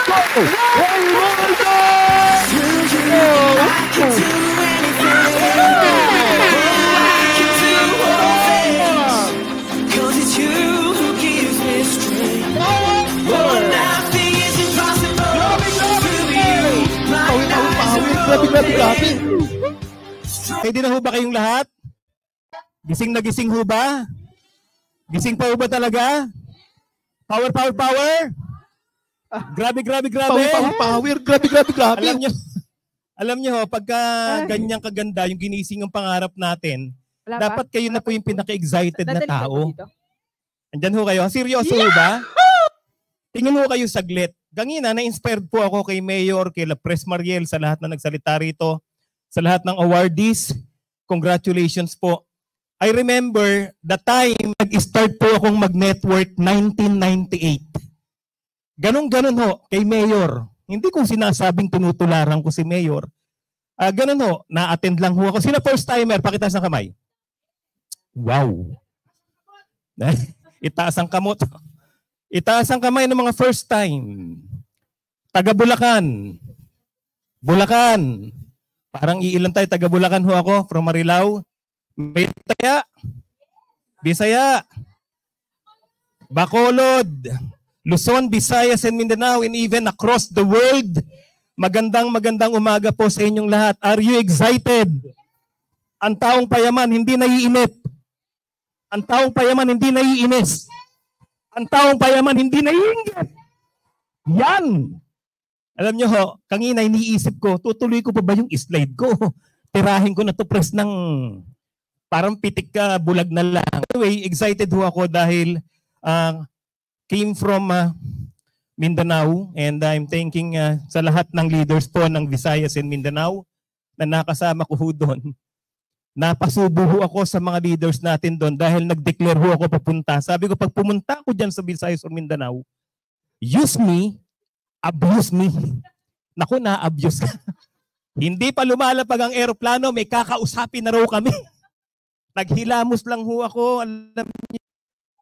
Go! Grabe. Pwede na ho ba kayong lahat? Gising na gising ho ba? Gising pa ho ba talaga? Power, power, power! Grabe, grabe, grabe! Power, power, grabe, grabe, grabe! Alam nyo ho, pagka ganyang kaganda yung ginising ng pangarap natin, dapat kayo na po yung pinaka-excited na tao. Andyan ho kayo. Seryoso ho ba? Tingin ho kayo saglit. Kanina, na-inspired po ako kay Mayor, kay La Pres Mariel, sa lahat na nagsalita rito, sa lahat ng awardees. Congratulations po. I remember the time nag-start po akong mag-network 1998. Ganon-ganon ho kay Mayor. Hindi ko sinasabing tinutularan ko si Mayor. Ganon ho, na-attend lang ho ako. Sino first timer? Pakitaas ng kamay. Wow. Itaas ang kamot. Itaas ang kamay ng mga first time. Taga Bulacan. Bulacan. Parang iilan tayo. Taga Bulacan ho ako. From Marilao. Bisaya. Bisaya. Bacolod. Luzon, Visayas, and Mindanao, and even across the world. Magandang umaga po sa inyong lahat. Are you excited? Ang taong payaman hindi naiinip. Ang taong payaman hindi naiinis. Ang taong payaman hindi naiinggit. Yan! Alam nyo ho, kanina iniisip ko, tutuloy ko pa ba yung slide ko? Tirahin ko na to press ng parang pitik ka, bulag na lang. Anyway, excited ho ako dahil came from Mindanao, and I'm thanking sa lahat ng leaders po ng Visayas and Mindanao na nakasama ko ho doon. Napasubo ho ako sa mga leaders natin doon dahil nag-declare ho ako papunta. Sabi ko, pag pumunta ako dyan sa Visayas o Mindanao, use me, abuse me. Naku, na-abuse ka. Hindi pa lumalapag ang eroplano, may kakausapin na raw kami. Naghilamos lang ho ako. Alam niyo,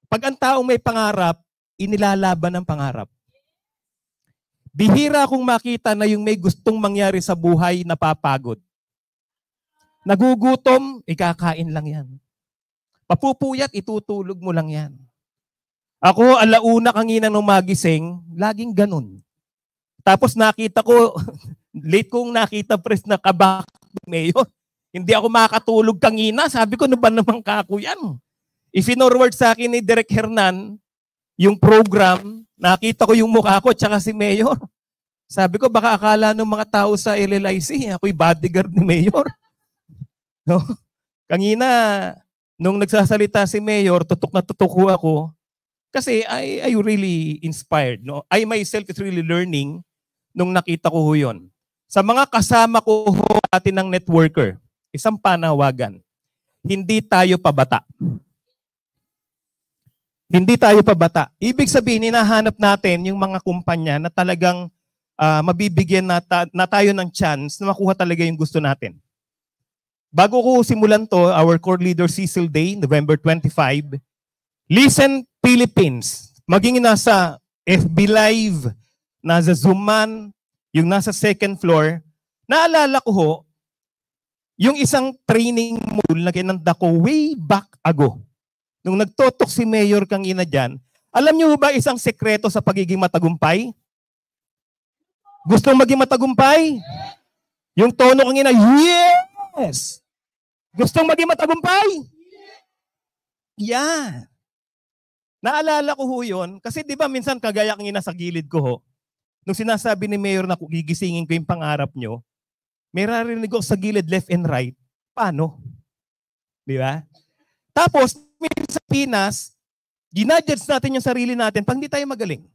pag ang taong may pangarap, inilalaban ang pangarap. Bihira akong makita na yung may gustong mangyari sa buhay napapagod. Nagugutom, ikakain lang yan. Papupuyat, itutulog mo lang yan. Ako, alauna kanina nung magising, laging ganun. Tapos nakita ko, late kong nakita press na kabak mayor. Hindi ako makatulog kanina. Sabi ko, ano ba naman kako yan? I-forward sa akin ni Direk Hernan, yung program, nakita ko yung mukha ko tsaka si Mayor. Sabi ko, baka akala ng mga tao sa LLIC, ako'y bodyguard ni Mayor. No? Kanina, nung nagsasalita si Mayor, tutok na tutok ko ako. Kasi I really inspired. No? I myself is really learning nung nakita ko yun. Sa mga kasama ko natin ng networker, isang panawagan, hindi tayo pabata. Hindi tayo pabata. Ibig sabihin, hinahanap natin yung mga kumpanya na talagang mabibigyan na tayo ng chance na makuha talaga yung gusto natin. Bago ko simulan to, our core leader Cecil Day, November 25, Listen Philippines, maging nasa FB Live, nasa Zoom man, yung nasa second floor, naalala ko ho, yung isang training module na kinanda ko way back ago. Nung nagtotok si Mayor kanina dyan, alam niyo ba isang sekreto sa pagiging matagumpay? Gustong maging matagumpay? Yung tono kanina, yes! Gustong maging matagumpay? Yeah. Naalala ko ho yun, kasi di ba minsan kagaya kanina sa gilid ko ho, nung sinasabi ni Mayor na gigisingin ko yung pangarap nyo, may narinig ko sa gilid left and right, paano? Di ba? Tapos, sa Pinas, ginadjudge natin yung sarili natin pag hindi tayo magaling.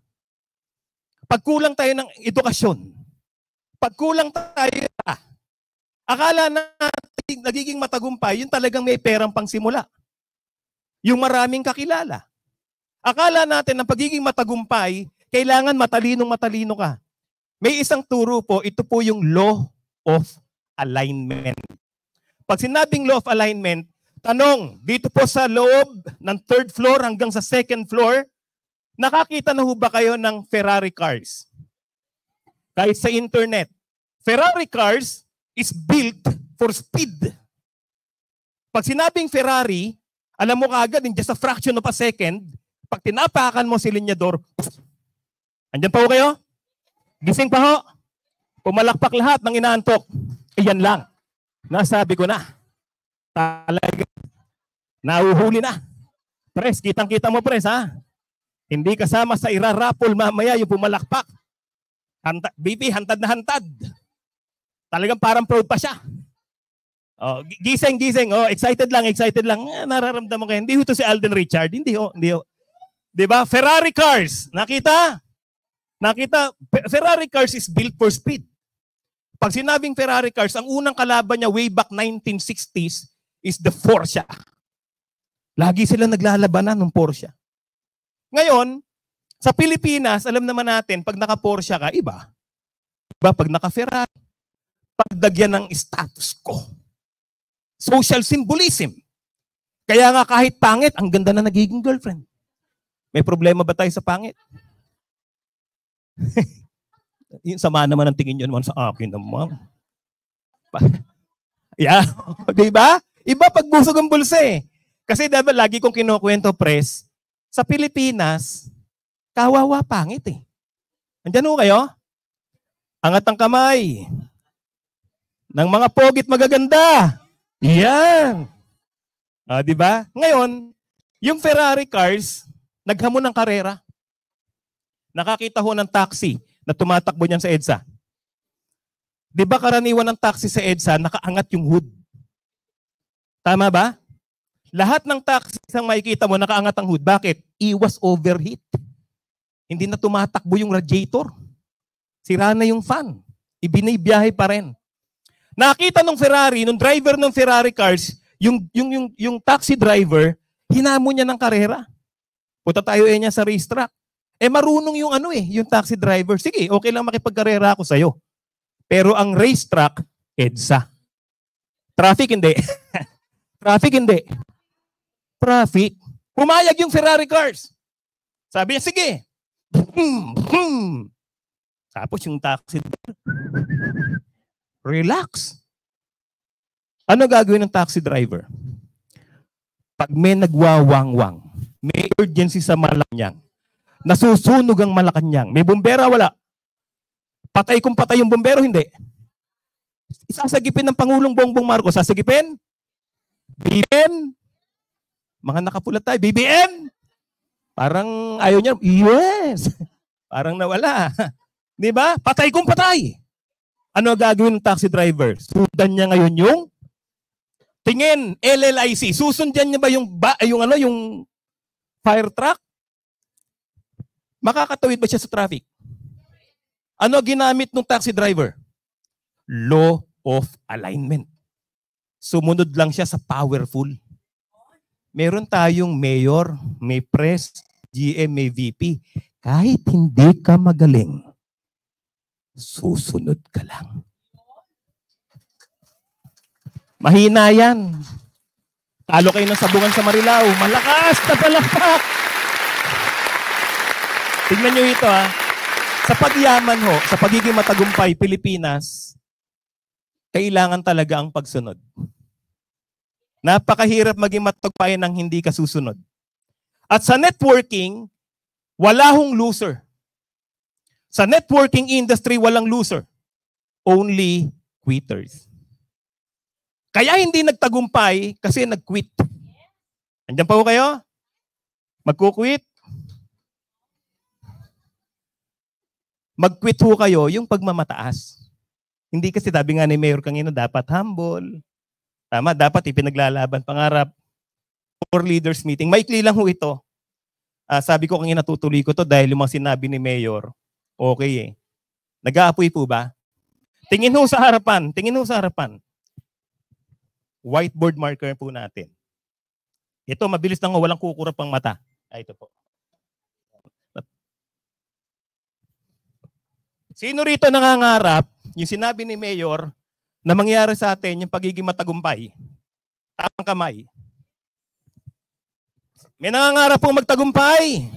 Pag kulang tayo ng edukasyon, pag kulang tayo, akala natin nagiging matagumpay, yung talagang may perang pangsimula. Yung maraming kakilala. Akala natin na pagiging matagumpay, kailangan matalino ka. May isang turo po, ito po yung law of alignment. Pag sinabing law of alignment, tanong, dito po sa loob ng third floor hanggang sa second floor, nakakita na ho ba kayo ng Ferrari cars? kahit sa internet. Ferrari cars is built for speed. Pag sinabing Ferrari, alam mo kaagad in just a fraction of a second, pag tinapakan mo si linyador, andyan pa ho kayo? Gising pa ho? Pumalakpak lahat ng inaantok. Iyan lang. Nasabi ko na. Talaga. Nauhuli na. Pres, kitang-kita mo pres ha. Hindi kasama sa irarapol mamaya yung pumalakpak. BP, hantad na hantad. Talagang parang proud pa siya. Oh, gising. Oh, excited lang. Nararamdaman ko. Hindi ho to si Alden Richard. Hindi ho. 'Di ba? Ferrari cars. Nakita? Ferrari cars is built for speed. Pag sinabing Ferrari cars, ang unang kalaban niya way back 1960s is the Porsche. Lagi sila naglalabanan ng Porsche. Ngayon, sa Pilipinas, alam naman natin, pag naka-Porsche ka, iba. Iba pag naka-Ferrari. Pagdagyan ng status ko. Social symbolism. Kaya nga kahit pangit, ang ganda na nagiging girlfriend. May problema ba tayo sa pangit? Yung sama naman ang tingin nyo naman sa akin naman. Yeah, di ba? Iba pag busog ang bulsa eh. Kasi diba, lagi kong kinukwento, pres, sa Pilipinas, kawawa pangit eh. Andyan ho kayo? Angat ang kamay. Ng mga pogit magaganda. Yan. Di ba? Ngayon, yung Ferrari cars, naghamon ng karera. Nakakita ho ng taxi na tumatakbo niyan sa EDSA. Di ba karaniwan ng taxi sa EDSA, nakaangat yung hood? Tama ba? Lahat ng taxi ang makikita mo, nakaangat ang hood. Bakit? Iwas overheat. Hindi na tumatakbo yung radiator. Sira na yung fan. Ibinibiyahe pa rin. Nakita nung Ferrari, nung driver ng Ferrari cars, yung taxi driver, hinamon niya ng karera. Punta tayo niya sa racetrack. Marunong yung taxi driver. Sige, okay lang makipagkarera ako sa'yo. Pero ang racetrack, EDSA. Traffic, hindi. Traffic. Pumayag yung Ferrari cars. Sabi niya, sige. Tapos yung taxi driver, relax. Ano gagawin ng taxi driver? Pag may nagwawangwang, may urgency sa Malacanang, nasusunog ang Malacanang, may bumbera, wala. Patay kung patay yung bumbero, hindi. Isasagipin ng Pangulong Bongbong Marcos, sasagipin? BBM? Mga nakapulat tayo, BBM? Parang ayaw niya, yes. Parang nawala. Di ba? Patay kung patay. Ano gagawin ng taxi driver? Sundan niya ngayon yung tingin, LLIC. Susundan niya ba yung fire truck? Makakatawid ba siya sa traffic? Ano ginamit ng taxi driver? Law of alignment. Sumunod lang siya sa powerful. Meron tayong mayor, may press, GM, may VP. Kahit hindi ka magaling, susunod ka lang. Mahina yan. Talo kayo ng sabungan sa Marilao. Malakas na palakpak. Tignan nyo ito ha. Sa pagyaman ho, sa pagiging matagumpay, Pilipinas, kailangan talaga ang pagsunod. Napakahirap maging matagumpay nang hindi ka susunod. At sa networking, wala hong loser. Sa networking industry, walang loser. Only quitters. Kaya hindi nagtagumpay kasi nag-quit. Andiyan pa ho kayo? Magkukwit? Mag-quit ho kayo yung pagmamataas. Hindi kasi sabi nga ni Mayor kanina, dapat humble. Tama, dapat ipinaglalaban pangarap. For leaders meeting. Maikli lang ho ito. Sabi ko kanina tutuloy ko to dahil yung mga sinabi ni Mayor, okay eh. Nag-aapoy po ba? Tingin ho sa harapan. Whiteboard marker po natin. Ito, mabilis lang ho, walang kukurap ang mata. Ito po. Sino rito nangangarap, yung sinabi ni Mayor, na mangyari sa atin yung pagiging matagumpay? Tamang kamay. May nangangarap pong magtagumpay.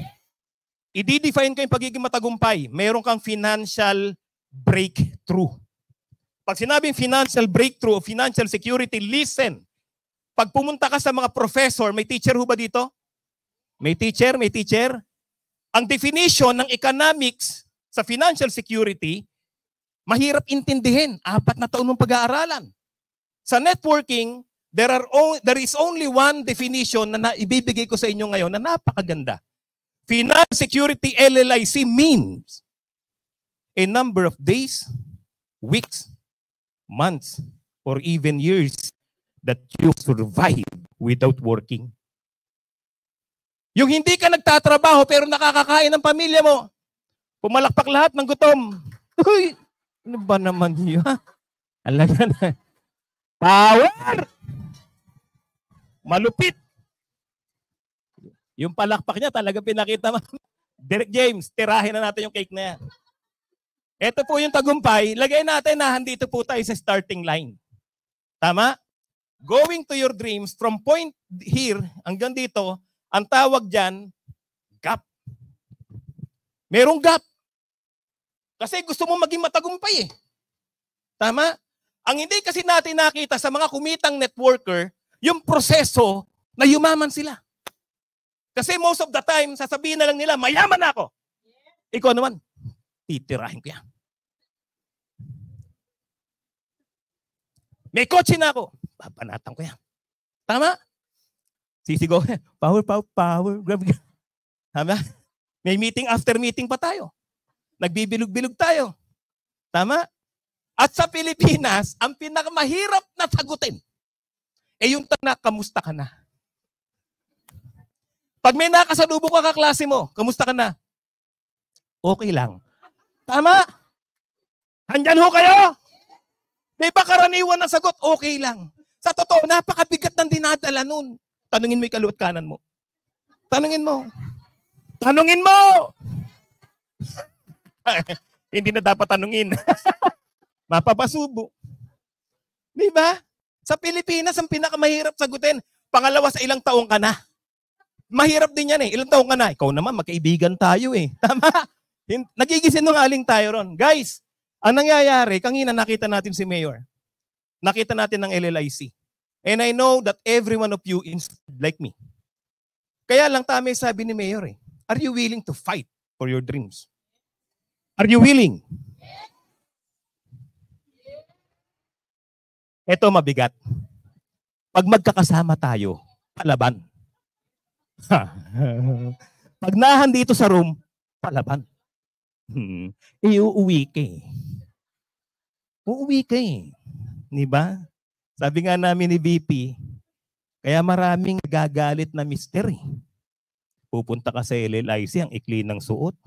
I-define ko yung pagiging matagumpay. Meron kang financial breakthrough. Pag sinabing financial breakthrough o financial security, listen. Pag pumunta ka sa mga professor, may teacher ho ba dito? May teacher? May teacher? Ang definition ng economics sa financial security, mahirap intindihin. 4 na taon mong pag-aaralan. Sa networking, there is only one definition na ibibigay ko sa inyo ngayon na napakaganda. Financial security LLIC means a number of days, weeks, months, or even years that you survive without working. Yung hindi ka nagtatrabaho pero nakakakain ng pamilya mo, pumalakpak lahat ng gutom. Uy, ano ba naman yun? Alaga na. Power! Malupit. Yung palakpak niya talaga pinakita mo. Derek James, tirahin na natin yung cake na yan. Ito po yung tagumpay. Lagay natin na handito po tayo sa starting line. Tama? Going to your dreams from point here hanggang dito, ang tawag dyan, gap. Merong gap. Kasi gusto mo maging matagumpay eh. Tama? Ang hindi kasi natin nakita sa mga kumitang networker, yung proseso na yumaman sila. Kasi most of the time, sasabihin na lang nila, mayaman na ako. Ikaw naman, titirahin ko yan. May kotse na ako. Papanatan ko yan. Tama? Sisigaw, power, power, power. Tama? May meeting after meeting pa tayo. Nagbibilog-bilog tayo. Tama? At sa Pilipinas, ang pinakamahirap na sagutin, yung tanong, kamusta ka na? Pag may nakasalubong ka kaklase mo, kamusta ka na? Okay lang. Tama? Handyan ho kayo? Di ba karaniwan ang sagot? Okay lang. Sa totoo, napakabigat ng dinadala nun. Tanungin mo yung kaliwat kanan mo. Tanungin mo. Tanungin mo! Hindi na dapat tanungin. Mapapasubo. Di ba? Sa Pilipinas, ang pinakamahirap sagutin, pangalawa sa ilang taong ka na. Mahirap din yan eh. Ilang taong ka na? Ikaw naman, magkaibigan tayo eh. Tama? Nagigisinungaling tayo ron. Guys, ang nangyayari, kanina nakita natin si Mayor. Nakita natin ng LLIC. And I know that every one of you is like me. Kaya lang tama sabi ni Mayor eh, are you willing to fight for your dreams? Are you willing? Ito mabigat. Pag magkakasama tayo, palaban. Pag nahan dito sa room, palaban. Uuwi ka eh. Uuwi ka eh. Diba? Sabi nga namin ni VP, kaya maraming gagalit na mister eh. Pupunta ka sa LLIC, ang ikli ng suot,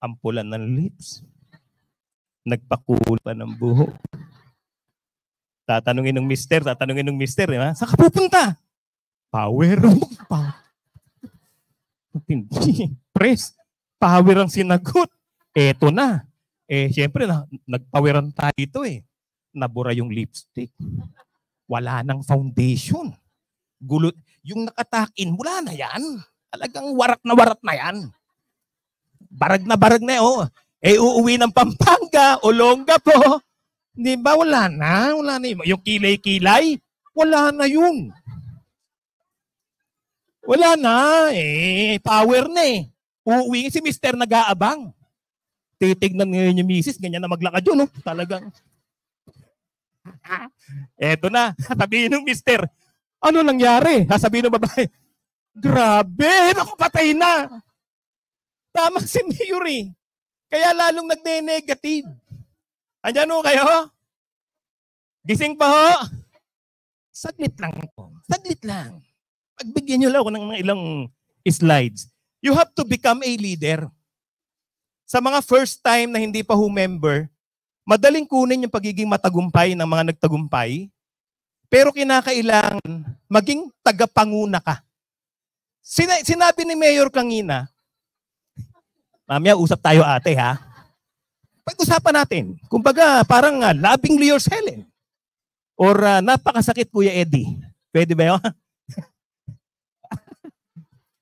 ampulan ng lips, nagpakul pa ng buhok. Tatanungin ng mister, diba? Saan ka pupunta? Power. Hindi. Press. Power ang sinagot. Eto na. Siyempre, nagpawiran tayo ito eh. Nabura yung lipstick. Wala nang foundation. Gulo, yung nakatakin, wala na yan. Talagang warat na yan. Barag na eh. Oh. Uuwi ng Pampanga, Olonga po. Di ba? Wala na. Yung kilay-kilay, wala na yun. Wala na. Power na eh. Uuwi si Mr. nag-aabang. Titignan ngayon yung misis, ganyan na maglakad yun. No? Talagang. Eto na, sabihin ng mister, ano nangyari? Sasabihin ng babae, grabe, naku, patay na. Tama si Mayor eh. Kaya lalong nagne-negative. Andyan ho kayo? Gising pa ho? Saglit lang po. Saglit lang. Pagbigyan nyo lang ako ng ilang slides. You have to become a leader. Sa mga first time na hindi pa ho member, madaling kunin yung pagiging matagumpay ng mga nagtagumpay, pero kinakailangan maging tagapanguna ka. Sinabi ni Mayor kanina, mamaya usap tayo ate ha, pag-usapan natin, kumbaga parang lovingly yours Helen, or napakasakit Kuya Eddie. Pwede ba yun?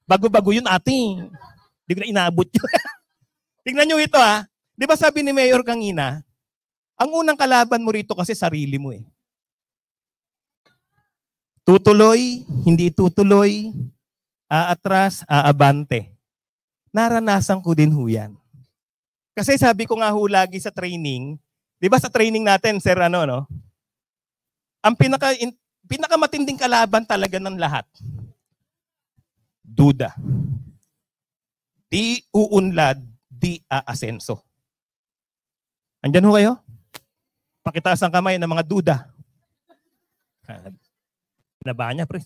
Bago-bago yun ate. Hindi ko na inaabot yun. Tingnan nyo ito ha. Di ba sabi ni Mayor kanina, ang unang kalaban mo rito kasi sarili mo eh. Tutuloy, hindi tutuloy, aatras, aabante. Naranasan ko din ho yan. Kasi sabi ko nga ho lagi sa training, di ba sa training natin, sir, no? Ang pinakamatinding kalaban talaga ng lahat, duda. Di uunlad, di aasenso. Andyan ho kayo? Pakitaas ang kamay ng mga duda. Naba niya, pre.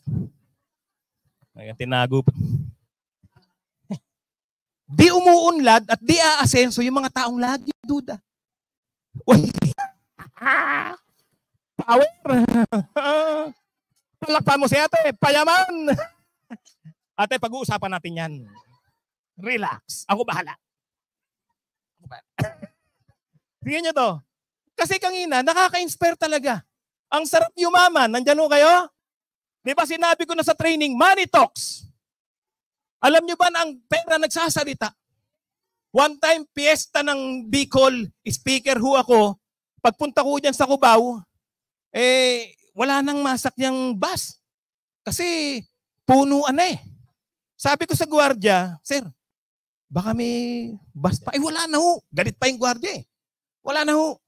Tinago pa. Di umuunlad at di aasenso yung mga taong lagi duda. Power! Palakpan mo si ate, payaman! Ate, pag-uusapan natin yan. Relax. Ako bahala. Tingnan nyo to. Kasi kanina, nakaka-inspire talaga. Ang sarap yumaman. Nandyan ho kayo? Di ba sinabi ko na sa training, money talks. Alam nyo ba na ang pera nagsasalita? One time, piyesta ng Bicol, speaker ho ako. Pagpunta ko dyan sa Cubao, wala nang masakyang bus. Kasi punuan na eh. Sabi ko sa gwardiya, sir, baka may bus pa. Wala na ho. Galit pa yung gwardiya eh. Wala na ho.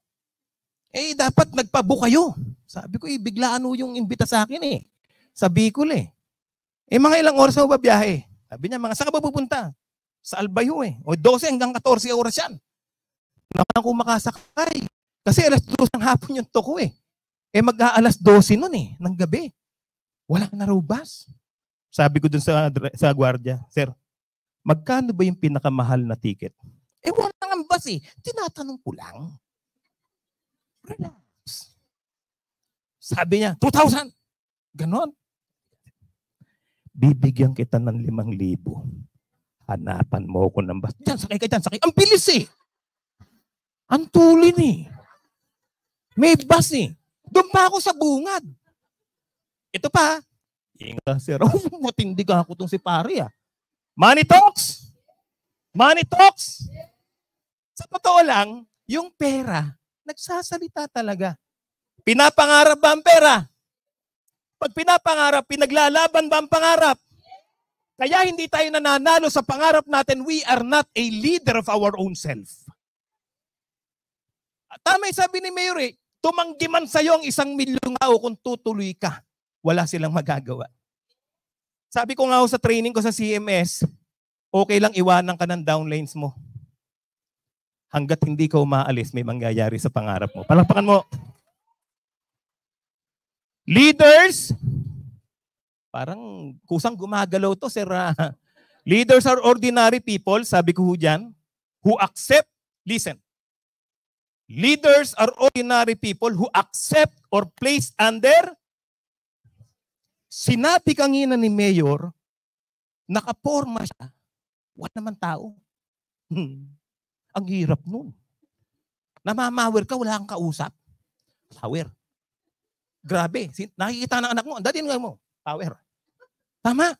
Dapat nagpabook kayo. Sabi ko, biglaan ho yung imbita sa akin eh. Sa Bicol eh. Mga ilang oras ho ba biyahe? Sabi niya, saan ka ba pupunta? Sa Albayo eh. 12 hanggang 14 oras yan. Naman ako makasakay. Kasi alas 2 ng hapon yung toko eh. Mag-aalas 12 nun eh, ng gabi. Wala na raw bus. Sabi ko dun sa gwardiya, sir, magkano ba yung pinakamahal na ticket? Wala nang bus eh. Tinatanong ko lang. Relax. Sabi niya, 2,000. Ganon. Bibigyan kita ng 5,000. Hanapan mo ko ng bus. Diyan, sakay ka dyan, sakay. Ang bilis eh. Ang tulin eh. May bus eh. Doon pa ako sa bungad. Ito pa. Ingat, sir. Matindi ka ako itong si pare ah. Money talks. Money talks. Sa totoo lang, yung pera, nagsasalita talaga. Pinapangarap ba ang pera? Pag pinapangarap, pinaglalaban ba ang pangarap? Kaya hindi tayo nananalo sa pangarap natin, we are not a leader of our own self. Tama yung sabi ni Mayor eh, tumanggi man sa'yo ang 1,000,000 tao kung tutuloy ka. Wala silang magagawa. Sabi ko nga sa training ko sa CMS, okay lang iwanan ka ng downlines mo. Hanggat hindi ka umaalis, may mangyayari sa pangarap mo. Palakpakan mo. Leaders, parang kusang gumagalaw to, sir. Leaders are ordinary people, sabi ko dyan, who accept, listen, leaders are ordinary people who accept or place under. Sinabi kanina ni Mayor, nakaporma siya. What naman tao? Ang hirap nun. Namamawer ka, wala kang kausap. Power. Grabe. Nakikita ng anak mo, dadin nga mo. Power. Tama.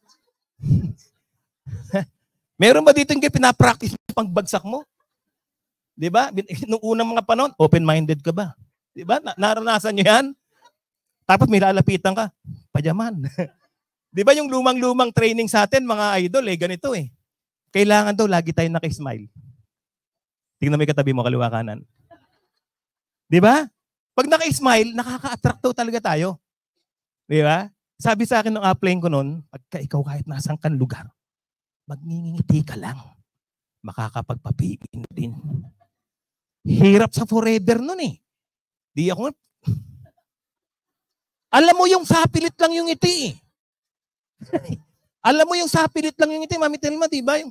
Meron ba dito yung pinapractice pagbagsak mo? Di ba? Noong unang mga panahon, open-minded ka ba? Di ba? Naranasan nyo yan? Tapos may lalapitan ka, pajaman. Di ba yung lumang-lumang training sa atin, mga idol, ganito eh. Kailangan daw lagi tayo nakismile. Tingnan mo yung katabi mo, kaliwa kanan. Di ba? Pag naka-smile, nakaka-attract daw talaga tayo. Di ba? Sabi sa akin ng upline ko noon, pagka ikaw kahit nasang kan lugar, magngingiti ka lang. Makakapagpapiin din. Hirap sa forever noon eh. Di ako, alam mo yung sapilit lang yung ngiti eh. Alam mo yung sapilit lang yung ngiti, Mami Telma, di ba?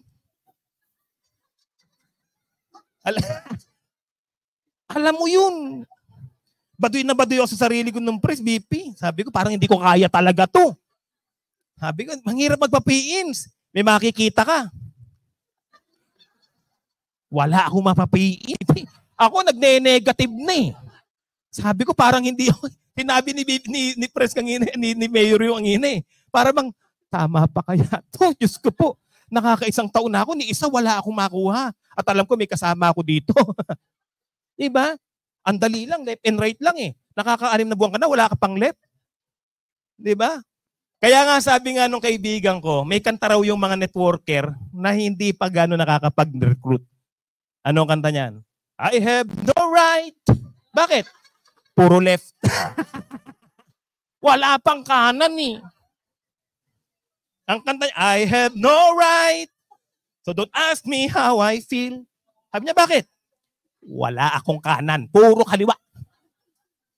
Alam mo yun. Baduy na baduy ako sa sarili ko nung press, BP. Sabi ko, parang hindi ko kaya talaga to. Sabi ko, manghirap magpapiins. May makikita ka. Wala akong mapapiin. Ako nagne-negative na eh. Sabi ko, parang hindi ako. Sinabi ni press kanina, ni Mayor yung angina eh. Para bang, tama pa kaya to? Diyos ko po, nakaka-1 taon na ako, ni isa wala akong makuha. At alam ko may kasama ako dito. Diba? Ang dali lang, left and right lang eh. Nakaka-6 na buwan ka na, wala ka pang left. Diba? Kaya nga sabi nga nung kaibigan ko, may kanta raw yung mga networker na hindi pa gano'n nakakapag-recruit. Anong kanta niyan? I have no right. Bakit? Puro left. Wala pang kanan eh. Ang kanta niya, I have no right. So don't ask me how I feel. Sabi niya, bakit? Wala akong kanan. Puro kaliwa.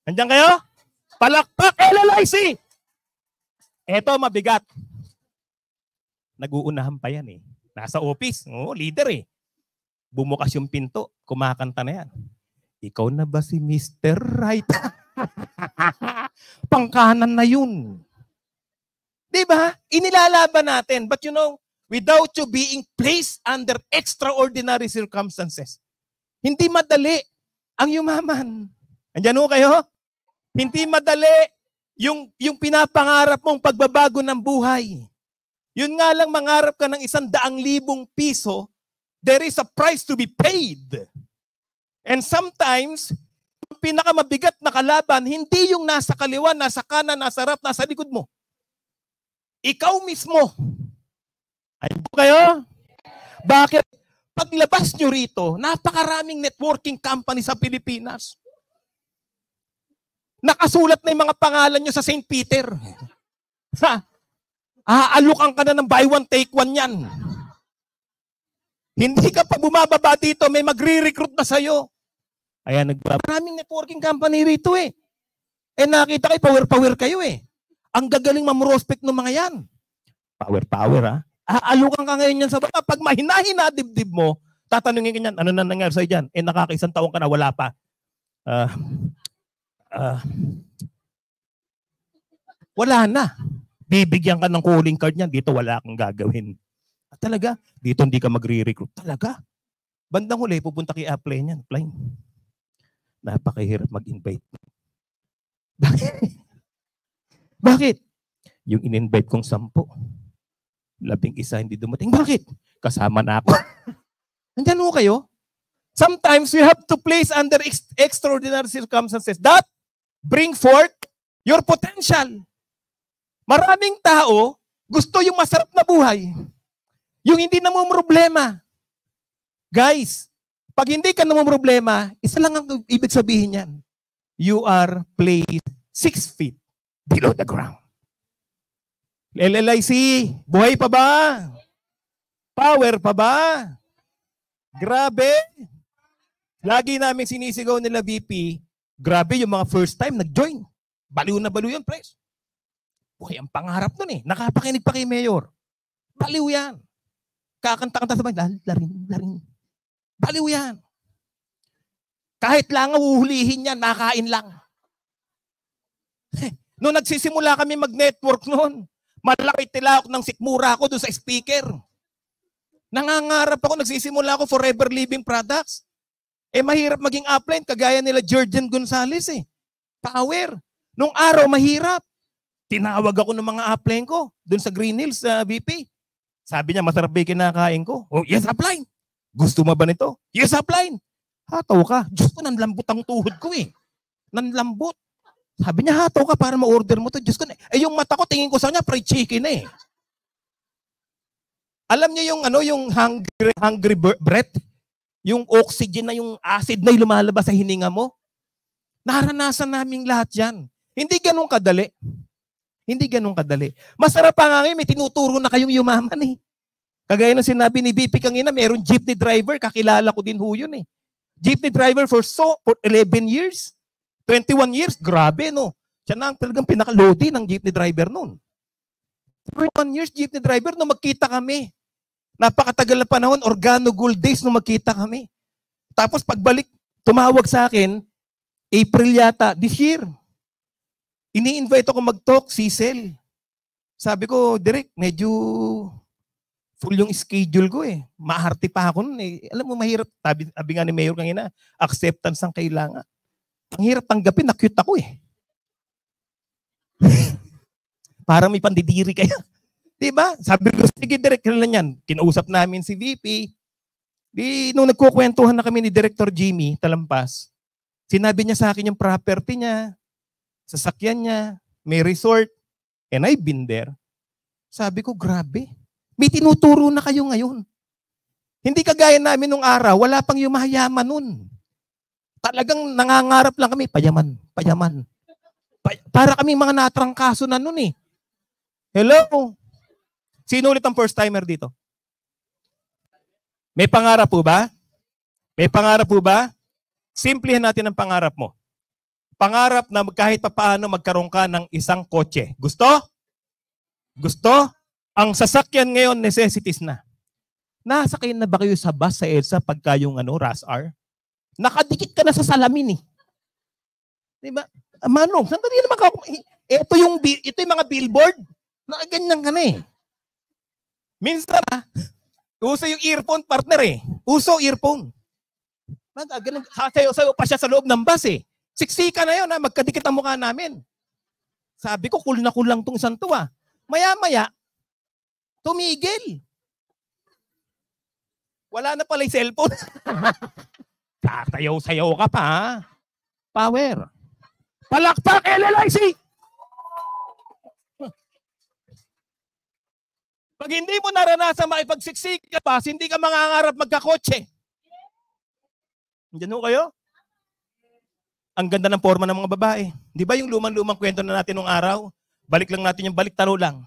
Nandiyan kayo? Palakpak LLIC! Eto, mabigat. Nag-uunahan pa yan eh. Nasa office. Oh, leader eh. Bumukas yung pinto. Kumakanta na yan. Ikaw na ba si Mr. Right? Pangkanan na yun. Diba? Inilalaban natin. But you know, without you being placed under extraordinary circumstances, hindi madali ang yumaman. Andiyan ho kayo? Hindi madali yung pinapangarap mong pagbabago ng buhay. Yun nga lang, mangarap ka ng 100,000 piso, there is a price to be paid. And sometimes, yung pinakamabigat na kalaban, hindi yung nasa kaliwa, nasa kanan, nasa harap, nasa likod mo. Ikaw mismo. Ayun po kayo? Bakit? Paglabas nyo rito, napakaraming networking company sa Pilipinas. Nakasulat na yung mga pangalan nyo sa St. Peter. Aalukan ka na ng buy one, take one yan. Hindi ka pa bumababa dito, may magre-recruit na sa'yo. Ayan, maraming networking company rito eh. Eh nakita kayo, power kayo eh. Ang gagaling mamrospect ng mga yan. Power ha. Aalukan ka ngayon yan sa baba. Pag mahina-hina dibdib mo, tatanungin ka niyan, ano na nangyari sa'yo dyan? Eh nakaka-1 taon ka na, wala pa. Wala na. Bibigyan ka ng calling card niyan, dito wala kang gagawin. At talaga, dito hindi ka magre-recruit. Talaga. Bandang huli, pupunta kay Apply niyan. Apply. Napakahirap mag-invite. Bakit? Bakit? Yung in-invite kong 10, 11 hindi dumating. Bakit? Kasama na ako. Nandiyan mo kayo? Sometimes we have to place under extraordinary circumstances that bring forth your potential. Maraming tao gusto yung masarap na buhay. Yung hindi na mo problema. Guys, pag hindi ka na mo problema, isa lang ang ibig sabihin yan. You are placed 6 feet below the ground. LLIC, buhay pa ba? Power pa ba? Grabe. Lagi namin sinisigaw nila VP, grabe yung mga first time nag-join. Baliw na baliw yun, press. Buhay ang pangarap nun eh. Nakapakinig pa kay Mayor. Baliw yan. Kakanta-kanta sa bahay, laring. Baliw yan. Kahit lang uhulihin yan, nakain lang. Noong nagsisimula kami mag-network noon, malaki tilawak ng sikmura ko doon sa speaker. Nangangarap ako, nagsisimula ako Forever Living Products. Eh mahirap maging upline, kagaya nila Georgian Gonzalez eh. Power. Nung araw, mahirap. Tinawag ako ng mga upline ko doon sa Green Hills, BP. Sabi niya, masarap ba yung kinakain ko? Oh, yes, upline. Gusto mo ba nito? Yes, upline. Hataw ka. Diyos ko, nanlambot ang tuhod ko eh. Nanlambot. Sabi niya, hataw ka para ma-order mo to. Diyos ko, yung mata ko, tingin ko sa kanya, fried chicken eh. Alam niyo yung, yung hungry breath? Yung oxygen na yung acid na yung lumalabas sa hininga mo? Naranasan naming lahat yan. Hindi ganun kadali. Hindi ganun kadali. Masarap pa nga ngayon, may tinuturo na kayong yumaman eh. Kagaya ng sinabi ni VP kanina, mayroong jeepney driver, kakilala ko din ho yun eh. Jeepney driver for 11 years. 21 years, grabe no. Siya na ang talagang pinaka-lodi ng jeepney driver noon. 21 years jeepney driver nung magkita kami. Napakatagal na panahon, Organo Gold Days nung magkita kami. Tapos pagbalik, tumawag sa akin, April yata, this year. Ini-invite ako mag-talk, Cecil. Sabi ko, Direk, medyo full yung schedule ko eh. Maharte pa ako nun eh. Alam mo, mahirap. Sabi nga ni Mayor kanina, acceptance ang kailangan. Ang hirap tanggapin, na-cute ako eh. Parang may pandidiri kaya. Diba? Sabi ko, sige Direk, kailan yan? Kinausap namin si VP. Nung nagkukwentuhan na kami ni Director Jimmy Talampas, sinabi niya sa akin yung property niya, sasakyan niya, may resort, and I've been there. Sabi ko, grabe. May tinuturo na kayo ngayon. Hindi kagaya namin nung araw, wala pang yumayaman nun. Talagang nangangarap lang kami, payaman. Para kami mga natrangkaso na nun eh. Hello? Sino ulit ang first timer dito? May pangarap po ba? May pangarap po ba? Simplihan natin ang pangarap mo. Pangarap na kahit papaano magkaroon ka ng isang kotse. Gusto? Gusto? Ang sasakyan ngayon, necessities na. Nasakay na ba kayo sa bus sa EDSA pagka yung RAS-R? Nakadikit ka na sa salamin eh. Diba? Manong, sandali naman ka. Ito yung mga billboard. Nakaganyan ka na eh. Minsan uso yung earphone partner eh. Uso earphone. Sasayo pa siya sa loob ng bus eh. Siksika na yun ha, magkadikit ang mukha namin. Sabi ko, cool na cool lang tong isang to ah. Maya-maya, tumigil. Wala na pala yung cellphone. Sasayaw-sayaw ka pa ha. Power. Palakpak LLIC! Pag hindi mo naranasan makipagsiksik ka pa, hindi ka mangangarap magkakotse. Diyan ho kayo? Ang ganda ng forma ng mga babae. Di ba yung lumang-lumang kwento na natin nung araw? Balik lang natin yung balik-taro lang.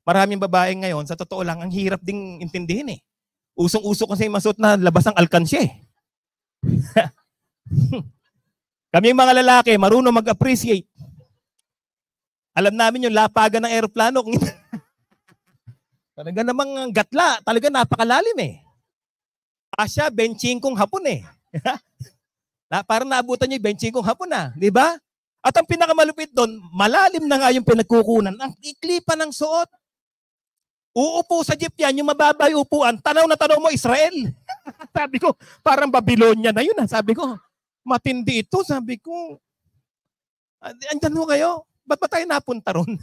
Maraming babae ngayon, sa totoo lang, ang hirap ding intindihin eh. Usong-uso kasi masuot na labas ang alkansya eh. Kami mga lalaki, marunong mag-appreciate. Alam namin yung lapagan ng aeroplano. Talaga namang gatla, talaga napakalalim eh. Asya, benching kong hapon eh. Parang naabutan niyo yung benching kong hapon na, di ba? At ang pinakamalupit doon, malalim na nga yung pinagkukunan. Ang ikli pa ng suot. Uupo sa jeep yan, yung mababay upuan, tanaw na tanaw mo, Israel. Sabi ko, parang Babylonia na yun. Sabi ko, matindi ito. Sabi ko, andyan mo kayo? Ba't ba tayo napunta ron?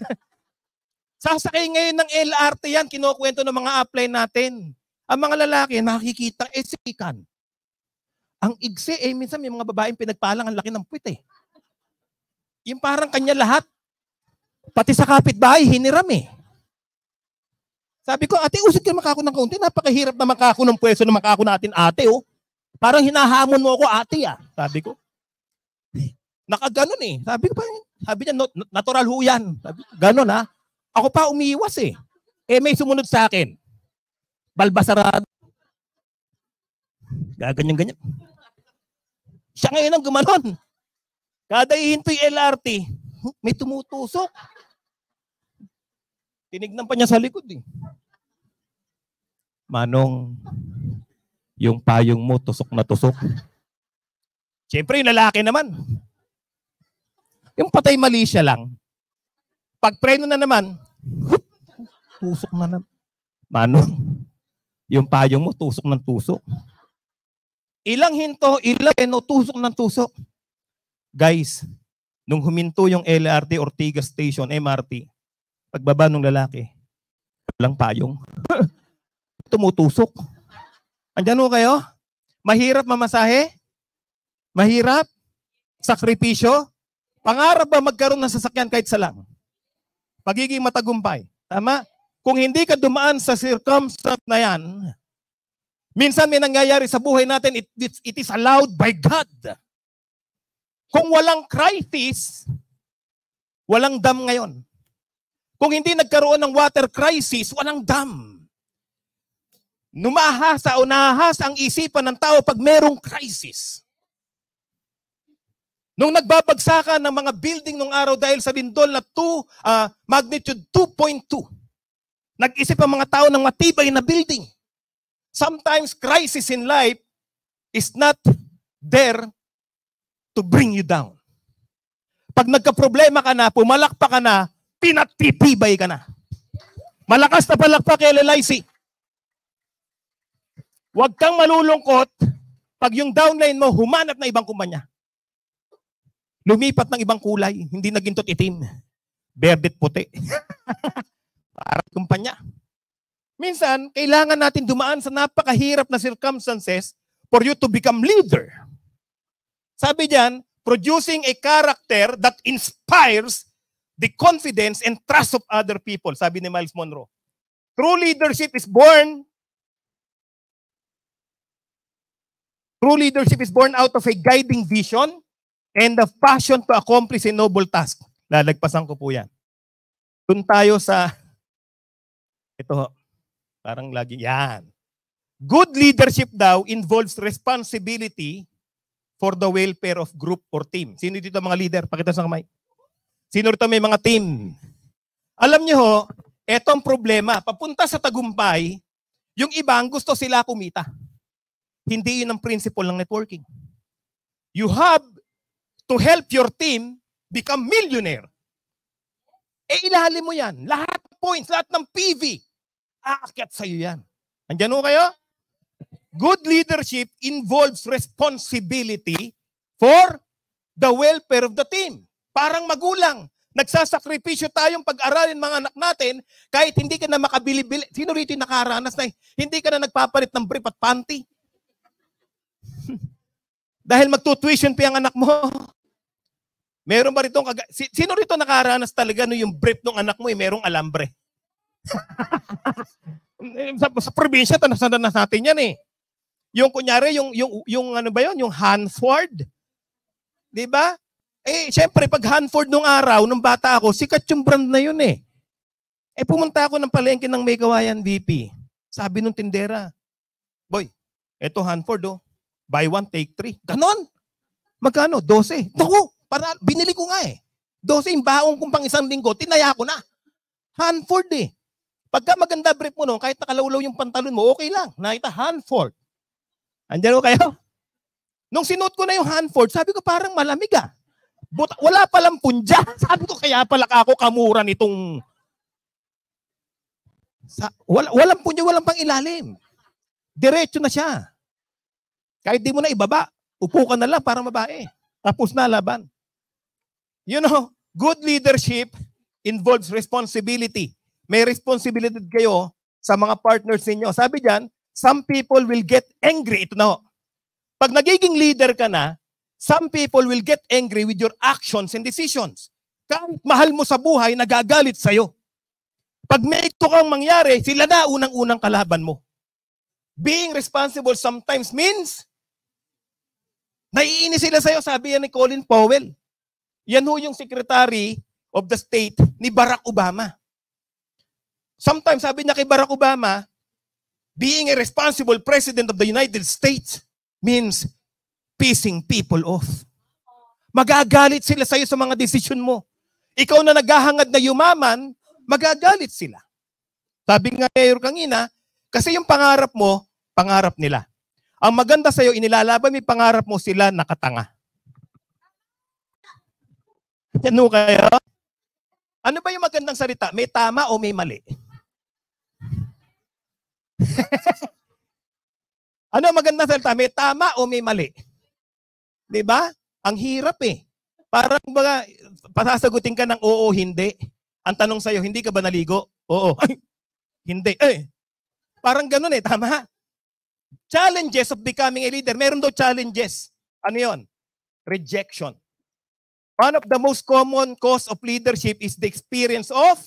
Sasakay ngayon ng LRT yan, kinukwento ng mga upline natin. Ang mga lalaki, nakikita, sikan. Ang igsi, minsan may mga babaeng pinagpalang, ang laki ng puwit eh. Yung parang kanya lahat. Pati sa kapitbahay, hiniram eh. Sabi ko, ate, usod ka makako ng kaunti. Napakahirap na makako ng pwesto na makako natin, ate, oh. Parang hinahamon mo ako, ate, ah. Sabi ko. Nakaganon eh. Sabi niya, natural ho yan. Sabi, ganon, ha. Ako pa umiiwas eh. May sumunod sa akin. Balbasarado. Gaganyan-ganyan. Siya ngayon ang gumanon. Kada ihinto yung LRT, may tumutusok. Tinignan pa niya sa likod eh. Manong, yung payong mo tusok na tusok. Siyempre yung lalaki naman. Yung patay mali siya lang. Pag preno na naman, tusok na naman. Manong, yung payong mo tusok ng tusok. Ilang hinto, tusok ng tusok. Guys, nung huminto yung LRT Ortigas Station, MRT, pagbaba ng lalaki, walang payong. Tumutusok. Andyan mo kayo? Mahirap mamasahe? Mahirap? Sakripisyo? Pangarap ba magkaroon ng sasakyan kahit sa lang? Pagiging matagumpay. Tama? Kung hindi ka dumaan sa circumstance na yan, minsan may nangyayari sa buhay natin, it is allowed by God. Kung walang crisis, walang dam ngayon. Kung hindi nagkaroon ng water crisis, walang dam. Numahasa o nahahasa ang isipan ng tao pag merong crisis. Nung nagbabagsakan ng mga building nung araw dahil sa lindol na magnitude 2.2, nag-isip ang mga tao ng matibay na building. Sometimes crisis in life is not there to bring you down. Pag nagka-problema ka na, pumalakpak ka na, pinatitibay ka na. Malakas na palakpak kay LLIC. Huwag kang malulungkot pag yung downline mo humanap na ibang kumpanya. Lumipat ng ibang kulay, hindi na gintot itim. Berdet puti. Para kumpanya. Minsan, kailangan natin dumaan sa napakahirap na circumstances for you to become leader. Sabi diyan, producing a character that inspires the confidence and trust of other people, sabi ni Miles Monroe. True leadership is born out of a guiding vision and the passion to accomplish a noble task. Lalagpasan ko po yan. Doon tayo sa, ito ho, parang lagi, yan. Good leadership daw involves responsibility for the welfare of group or team. Sino dito mga leader? Pakita sa kamay. Sino dito may mga team? Alam niyo ho, etong problema, papunta sa tagumpay, yung iba ang gusto sila kumita. Hindi yun ang principle ng networking. You have to help your team become millionaire. Ilalim mo yan. Lahat ng points, lahat ng PV, aakyat sa'yo yan. Andiyan ho kayo? Good leadership involves responsibility for the welfare of the team. Parang magulang. Nagsasakripisyo tayong pag-aralin mga anak natin kahit hindi ka na makabili-bili. Sino rito yung nakaranas na hindi ka na nagpapalit ng brief at panty? Dahil magtutuition pa yung anak mo. Meron ba rito, sino rito nakaranas talaga no yung brief ng anak mo merong alambre? sa probinsya, tanasan na natin yan eh. Yung kunyari, yung ano ba yun? Yung Hanford. Di ba? Siyempre, pag Hanford nung araw, nung bata ako, sikat yung brand na yun eh. Pumunta ako ng palengke ng May Kawayan VP. Sabi nung tindera, boy, eto Hanford oh. Buy one, take three. Ganon. Magkano? 12. Naku, binili ko nga eh. 12 yung baong kong pang isang linggo, tinaya ko na. Hanford eh. Pagka maganda brief mo no, kahit nakalawlaw yung pantalon mo, okay lang. Nakita, Hanford. Andiyan ko kayo? Nung sinuot ko na yung Hanford, sabi ko parang malamig ah. Wala palang punja. Sabi ko kaya pala ako kamura nitong... walang punja, walang pang ilalim. Diretso na siya. Kahit di mo na ibaba, upo ka na lang para mabae. Tapos na laban. You know, good leadership involves responsibility. May responsibility kayo sa mga partners ninyo. Sabi diyan, some people will get angry. Ito na ho. Pag nagiging leader ka na, some people will get angry with your actions and decisions. Kahit mahal mo sa buhay, nagagalit sa'yo. Pag may ito kang mangyari, sila na unang-unang kalaban mo. Being responsible sometimes means, naiinis sila sa'yo, sabi yan ni Colin Powell. Yan ho yung Secretary of the State ni Barack Obama. Sometimes, sabi niya kay Barack Obama, being a responsible president of the United States means pissing people off. Magagalit sila sa iyo sa mga desisyon mo. Ikaw na naghahangad na yumaman, magagalit sila. Sabi nga Mayor kanina, kasi yung pangarap mo, pangarap nila. Ang maganda sa iyo, inilalaban mo yung pangarap mo, sila nakatanga. Ano kayo? Ano ba yung magandang salita? May tama o may mali? Ano magandang salita? May tama o may mali? Diba? Ang hirap eh. Parang baga, pasasagutin ka ng oo, hindi. Ang tanong sa'yo, hindi ka ba naligo? Oo. Ay, hindi. Parang ganun eh, tama? Challenges of becoming a leader. Meron daw challenges. Ano yon? Rejection. One of the most common cause of leadership is the experience of...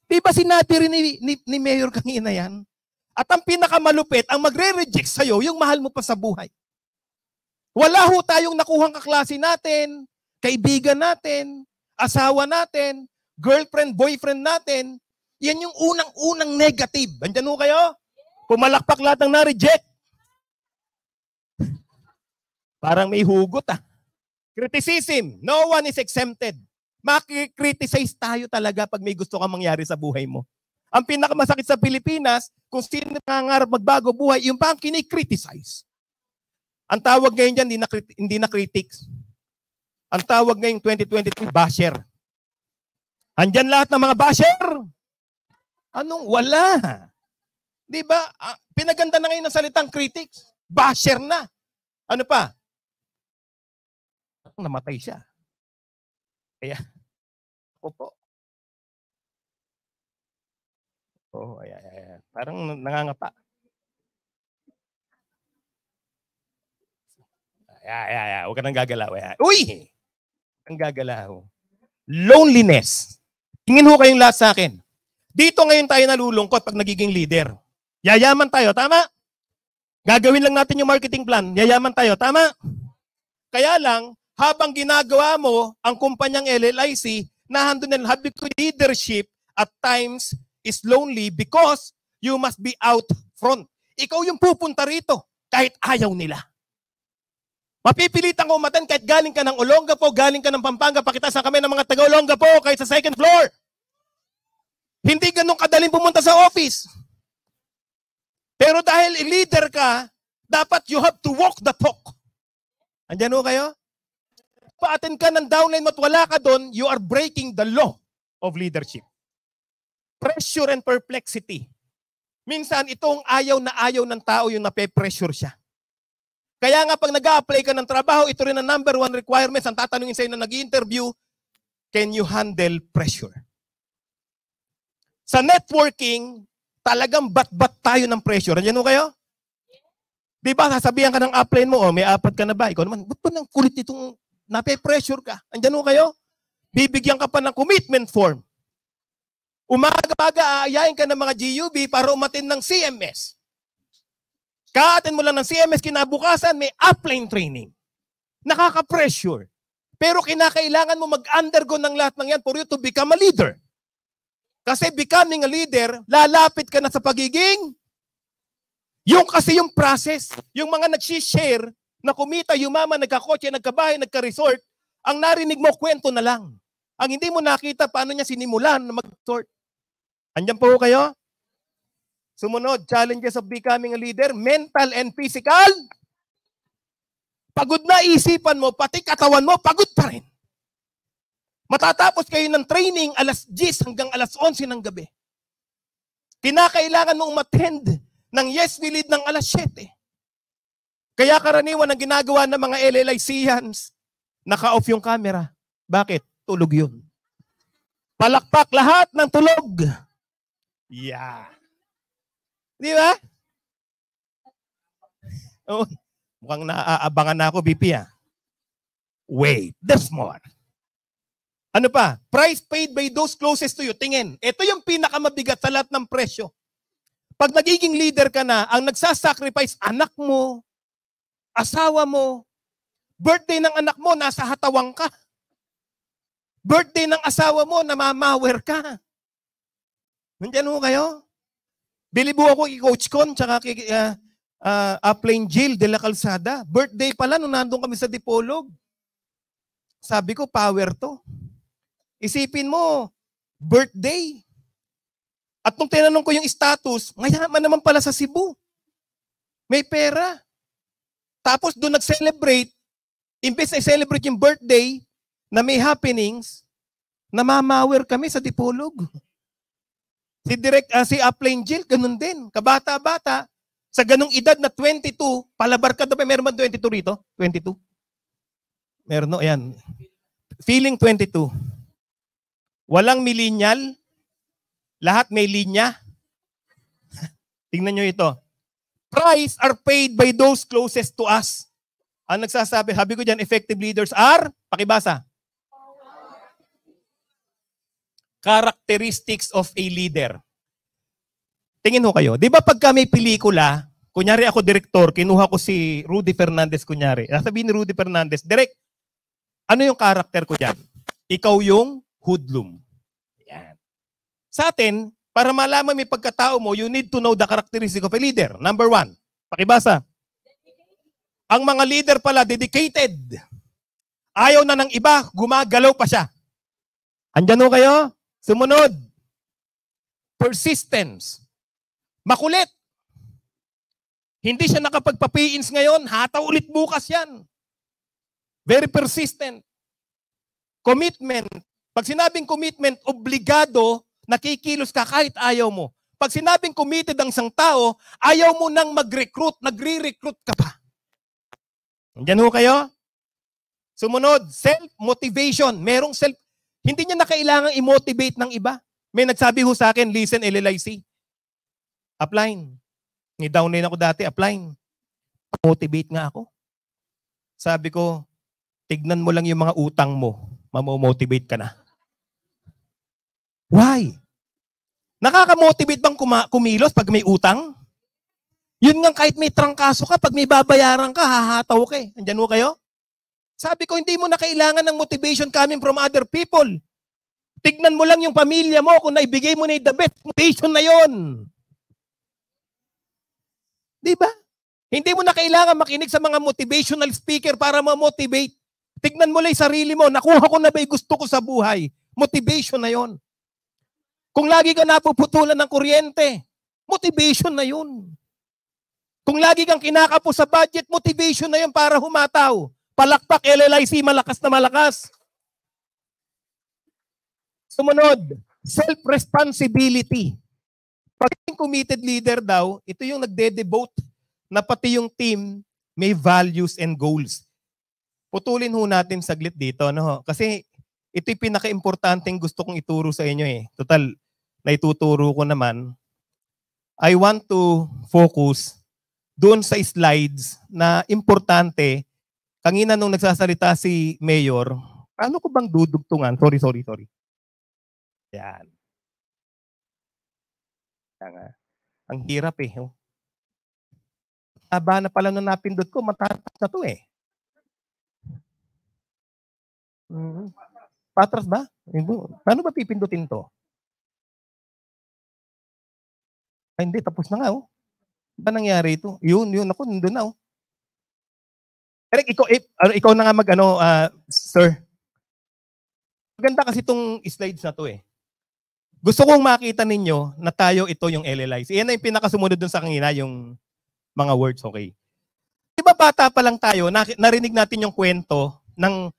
Diba sinabi rin ni Mayor kanina yan? At ang pinakamalupit, ang magre-reject sa'yo, yung mahal mo pa sa buhay. Wala ho tayong nakuhang kaklase natin, kaibigan natin, asawa natin, girlfriend, boyfriend natin. Yan yung unang-unang negative. Andyan ho kayo? Pumalakpak lahat ng na-reject. Parang may hugot ah. Criticism. No one is exempted. Makikriticize tayo talaga pag may gusto kang mangyari sa buhay mo. Ang pinakamasakit sa Pilipinas, kung sino nangangarap magbago buhay, yung pang kinikriticize. Ang tawag ngayon dyan, hindi na critics. Ang tawag ngayon 2023, basher. Andyan lahat ng mga basher. Anong wala? Di ba? Pinaganda na ngayon ng salitang critics. Basher na. Ano pa? Namatay siya. Kaya, ako po. Oh, ayan. Parang nangangapa. Huwag ka nang gagalaw. Uy! Ang gagalaw. Loneliness. Tingin ho kayong lahat sa akin. Dito ngayon tayo nalulungkot pag nagiging leader. Yayaman tayo, tama? Gagawin lang natin yung marketing plan. Yayaman tayo, tama? Kaya lang, habang ginagawa mo ang kumpanyang LLIC, nahandun na habit ko leadership at times is lonely because you must be out front. Ikaw yung pupunta rito kahit ayaw nila. Mapipilitan ko umaten kahit galing ka ng Olongapo, galing ka ng Pampanga, pakita sa kami ng mga taga-Olongapo kahit sa second floor. Hindi ganun kadaling pumunta sa office. Pero dahil leader ka, dapat you have to walk the talk. Andiyan ho kayo? Pa-attend ka ng downline at wala ka doon, you are breaking the law of leadership. Pressure and perplexity. Minsan, itong ayaw ng tao yung nape-pressure siya. Kaya nga pag nag-a-apply ka ng trabaho, ito rin ang number 1 requirements. Ang tatanungin sa'yo na nag-interview, can you handle pressure? Sa networking, talagang bat-bat tayo ng pressure. Andiyan mo kayo? Di ba, sasabihan ka ng upline mo, may 4 ka na ba? Ikaw naman, ba't ba ng kulit itong nape-pressure ka? Andiyan mo kayo? Bibigyan ka pa ng commitment form. Umaga-aga, aayain ka ng mga GUB para umatin ng CMS. Kaatin mo lang ng CMS, kinabukasan, may upline training. Nakaka-pressure. Pero kinakailangan mo mag-undergo ng lahat ng yan for you to become a leader. Kasi becoming a leader, lalapit ka na sa pagiging, kasi yung process, yung mga nag-share, na kumita, yumaman, nagkakotse, nagkabahay, nagka-resort, ang narinig mo, kwento na lang. Ang hindi mo nakita, paano niya sinimulan na mag-resort. Andiyan po kayo? Sumunod, challenges of becoming a leader, mental and physical. Pagod na isipan mo, pati katawan mo, pagod pa rin. Matatapos kayo ng training alas 10 hanggang alas 11 ng gabi. Kinakailangan mong umattend ng Yes We Lead ng alas 7. Kaya karaniwan ang ginagawa ng mga LLICians, naka-off yung camera. Bakit? Tulog yun. Palakpak lahat ng tulog. Yeah. Di ba? Oh, mukhang naaabangan na ako, BP. Wait, there's more. Ano pa? Price paid by those closest to you. Tingin, ito yung pinakamabigat sa lahat ng presyo. Pag nagiging leader ka na, ang nagsasacrifice, anak mo, asawa mo, birthday ng anak mo, nasa hatawang ka. Birthday ng asawa mo, namamawer ka. Nandiyan mo kayo? Bilibo ako kay Coach Con, tsaka kay Upline Jill de la Calzada. Birthday pala nung nandun kami sa Dipolog. Sabi ko, power to. Isipin mo, birthday. At nung tinanong ko yung status, mayaman naman pala sa Cebu. May pera. Tapos doon nag-celebrate, imbes na i-celebrate yung birthday na may happenings, namamawer kami sa Dipolog. Si Upline Jill, ganun din. Kabata-bata, sa ganung edad na 22, palabar ka daw. Meron ba 22 rito? 22? Meron, no? Ayan. Feeling 22. Walang millennial. Lahat may linya. Tingnan nyo ito. Price are paid by those closest to us. Ang nagsasabi, habi ko dyan, effective leaders are, pakibasa. Characteristics of a leader. Tingin ho kayo. Di ba pagka may pelikula, kunyari ako direktor, kinuha ko si Rudy Fernandez kunyari. Sabihin ni Rudy Fernandez, direct, ano yung karakter ko dyan? Ikaw yung hoodlum. Yan. Sa atin, para malaman may pagkatao mo, you need to know the characteristic of a leader. Number 1, pakibasa. Ang mga leader pala, dedicated. Ayaw na ng iba, gumagalaw pa siya. Andyan ho kayo? Sumunod. Persistence. Makulit. Hindi siya nakapagpa-pay-ins ngayon, hataw ulit bukas yan. Very persistent. Commitment. Pag sinabing commitment, obligado, nakikilos ka kahit ayaw mo. Pag sinabing committed ang isang tao, ayaw mo nang mag-recruit, nagre-recruit ka pa. Andyan ho kayo? Sumunod, self-motivation. Merong self. Hindi niya na kailangang i-motivate ng iba. May nagsabi ho sa akin, listen LLIC, Upline. Ni-downline ako dati, upline. Motivate nga ako. Sabi ko, tignan mo lang yung mga utang mo, mamomotivate ka na. Why? Nakaka-motivate bang kumilos pag may utang? Yun nga kahit may trangkaso ka, pag may babayaran ka, hahataw ka eh. Andyan mo kayo? Sabi ko, hindi mo na kailangan ng motivation coming from other people. Tignan mo lang yung pamilya mo kung naibigay mo na yung the best motivation na yon. Di ba? Hindi mo na kailangan makinig sa mga motivational speaker para ma-motivate. Tignan mo lang yung sarili mo. Nakuha ko na ba yung gusto ko sa buhay? Motivation na yon. Kung lagi ka napuputulan ng kuryente, motivation na yun. Kung lagi kang kinakapo sa budget, motivation na yun para humataw. Palakpak, LLIC, malakas na malakas. Sumunod, self-responsibility. Pagiging committed leader daw, ito yung nagde-devote na pati yung team may values and goals. Putulin ho natin saglit dito. No? Kasi ito yung pinaka-importanting gusto kong ituro sa inyo eh. Total, naituturo ko naman. I want to focus doon sa slides na importante. Kanina nung nagsasalita si Mayor, paano ko bang dudugtungan? Sorry. Yan. Ang hirap eh. Haba na pala nung napindot ko, matatas na to eh. Patras ba? Paano ba pipindutin to? Ay, hindi, tapos na nga oh. Ba nangyari ito? Yun, ako, nandun na oh. Eric, ikaw na nga sir. Maganda kasi itong slides na to eh. Gusto kong makita ninyo na tayo ito yung LLIC. Yan na yung pinakasumunod dun sa kanina, yung mga words, okay. Diba bata pa lang tayo, narinig natin yung kwento ng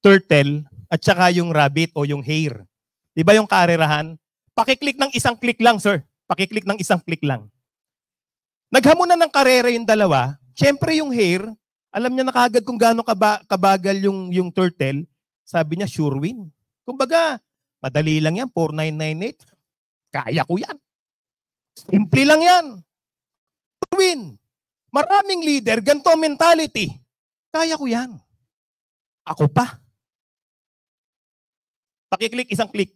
turtle at saka yung rabbit o yung hare. Diba yung karerahan? Pakiclick ng isang click lang, sir. Pakiclick ng isang click lang. Naghamunan ng karera yung dalawa. Siyempre yung hare, alam niya na kagad kung gaano kabagal yung turtle. Sabi niya, sure win. Kumbaga, madali lang yan, 4998. Kaya ko yan. Simple lang yan. Sure win. Maraming leader, ganito mentality. Kaya ko yan. Ako pa. Pakiclick, isang click.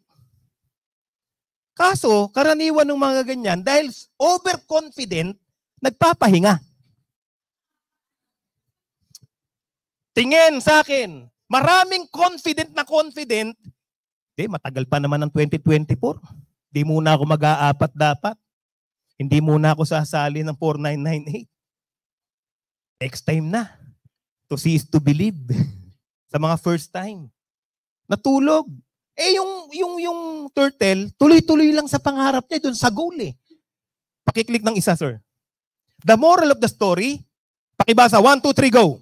Kaso, karaniwan ng mga ganyan, dahil overconfident, nagpapahinga. Tingin sa akin, maraming confident, matagal pa naman ng 2024. Hindi muna ako mag-aapat dapat. Hindi muna ako sasali ng 4998. Next time na. To see is to believe. Sa mga first time. Natulog. Eh yung turtle, tuloy-tuloy lang sa pangarap niya doon sa goal eh. Pakiclick ng isa, sir. The moral of the story, pakibasa, 1, 2, 3, go.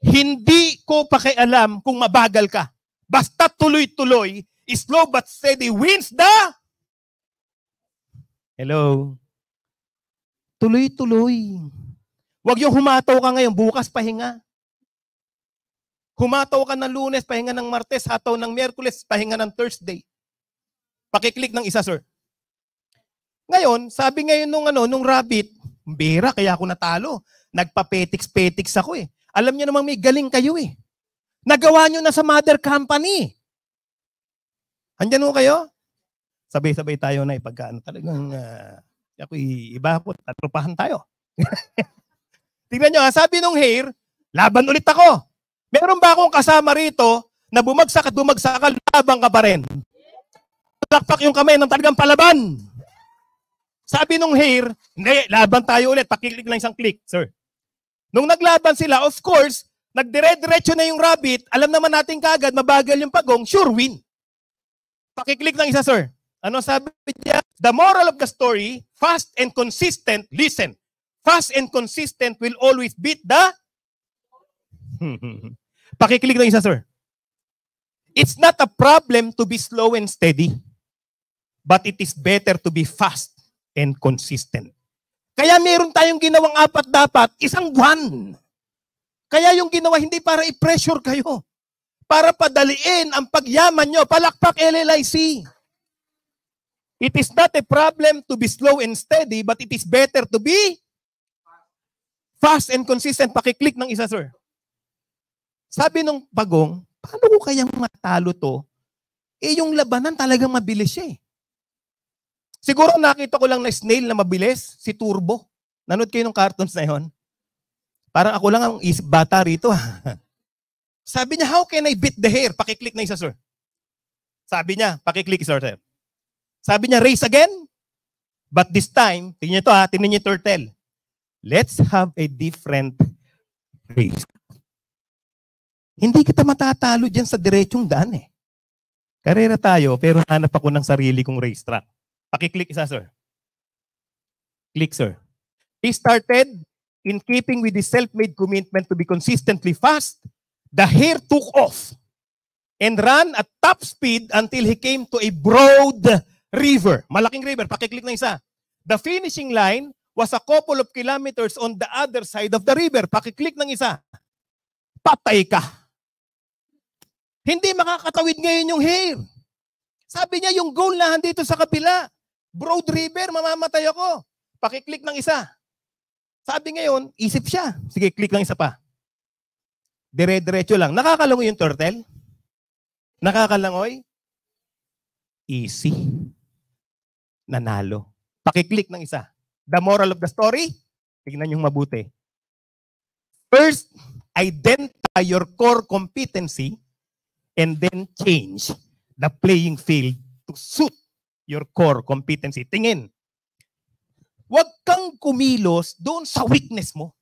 Hindi ko pakialam kung mabagal ka. Basta tuloy-tuloy, slow but steady wins the... Hello? Tuloy-tuloy. Huwag yung humataw ka ngayon, bukas pahinga. Humataw ka ng Lunes, pahinga ng Martes, hataw ng Miyerkules, pahinga ng Thursday. Pakiclick ng isa, sir. Ngayon, sabi ngayon nung rabbit, bira, kaya ako natalo. Nagpa-petiks ako eh. Alam niyo namang may galing kayo eh. Nagawa niyo na sa mother company. Andyan mo kayo? Sabay-sabay tayo na ipagkaan. Talagang, ako iba po, tatrupahan tayo. Tingnan niyo, sabi nung hare, laban ulit ako. Meron ba akong kasama rito na bumagsak at bumagsak ka, labang ka pa rin? Takpak yung kamay ng talagang palaban. Sabi nung hare, hindi, laban tayo ulit. Pakiclick lang isang click, sir. Nung naglaban sila, of course, nagdire-diretso na yung rabbit. Alam naman natin kagad, mabagal yung pagong, sure win. Pakiclick ng isa, sir. Ano sabi niya? The moral of the story, fast and consistent, listen. Fast and consistent will always beat the... Pakiclick ng isa, sir. It's not a problem to be slow and steady, but it is better to be fast and consistent. Kaya meron tayong ginawang apat dapat, isang buwan. Kaya yung ginawa hindi para i-pressure kayo, para padaliin ang pagyaman nyo. Palakpak LLIC. It is not a problem to be slow and steady, but it is better to be fast and consistent. Pakiclick ng isa, sir. Sabi nung pagong, paano ko kayang matalo to? Eh, yung labanan talagang mabilis siya eh. Siguro nakita ko lang na snail na mabilis, si Turbo. Nanood kayo ng cartoons na yon? Parang ako lang ang bata rito. Sabi niya, how can I beat the hair? Pakiclick na isa, sir. Sabi niya, pakiclick, sir. Sabi niya, race again. But this time, tingnan niyo ito ha, tingnan niyo yung turtle. Let's have a different race. Hindi kita matatalo dyan sa diretsong daan eh. Karera tayo, pero hanap ako ng sarili kong racetrack. Pakiclick isa, sir. Click, sir. He started in keeping with his self-made commitment to be consistently fast. The hare took off and ran at top speed until he came to a broad river. Malaking river. Pakiclick na isa. The finishing line was a couple of kilometers on the other side of the river. Pakiclick ng isa. Patay ka. Hindi makakatawid ngayon yung hare. Sabi niya, yung goal na dito sa kabila. Broad river, mamamatay ako. Pakiclick ng isa. Sabi ngayon, isip siya. Sige, click lang isa pa. Dire-diretso lang. Nakakalangoy yung turtle? Nakakalangoy? Easy. Nanalo. Pakiclick ng isa. The moral of the story, tignan yung mabuti. First, identify your core competency and then change the playing field to suit your core competency. Tingin. Huwag kang kumilos doon sa weakness mo.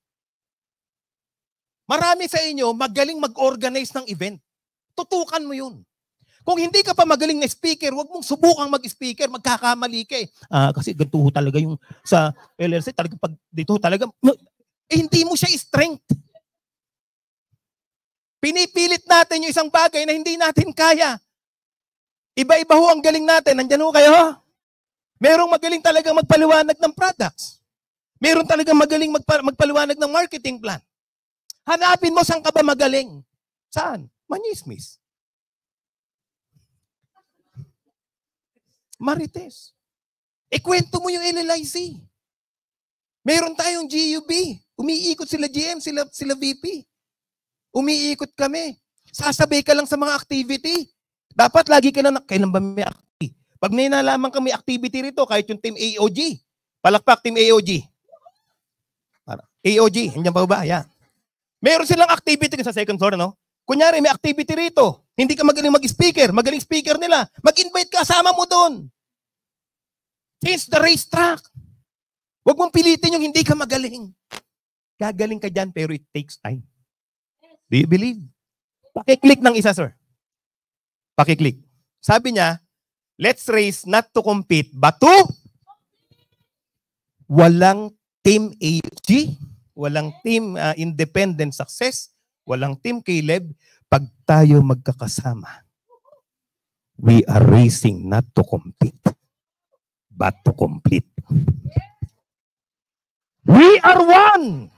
Marami sa inyo magaling mag-organize ng event. Tutukan mo yun. Kung hindi ka pa magaling na speaker, huwag mong subukang mag-speaker, magkakamali ka eh. Kasi ganito talaga yung sa LLC, talaga pag dito talaga, hindi mo siya strength. Pinipilit natin yung isang bagay na hindi natin kaya. Iba-iba ho ang galing natin. Nandyan ho kayo. Merong magaling talaga magpaliwanag ng products. Meron talaga magaling magpaliwanag ng marketing plan. Hanapin mo saan ka ba magaling. Saan? Manismis. Marites. Ikwento mo yung LLIC. Meron tayong GUB. Umiikot sila GM, sila VP. Umiikot kami. Sasabay ka lang sa mga activity. Dapat lagi ka na, kailan ba may activity? Pag may nalaman kami activity rito, kahit yung team AOG. Palakpak team AOG. AOG, hindi ba ba? Yeah. Meron silang activity sa second floor, no? Kunyari, may activity rito. Hindi ka magaling mag-speaker. Magaling speaker nila. Mag-invite ka, kasama mo doon. Change the racetrack. Huwag mong pilitin yung hindi ka magaling. Gagaling ka dyan, pero it takes time. Do you believe? Pakiclick ng isa, sir. Pakiclick. Sabi niya, let's race not to compete, but to walang team AG, walang team independent success, walang team Caleb. Pag tayo magkakasama, we are racing not to compete, but to complete. We are one.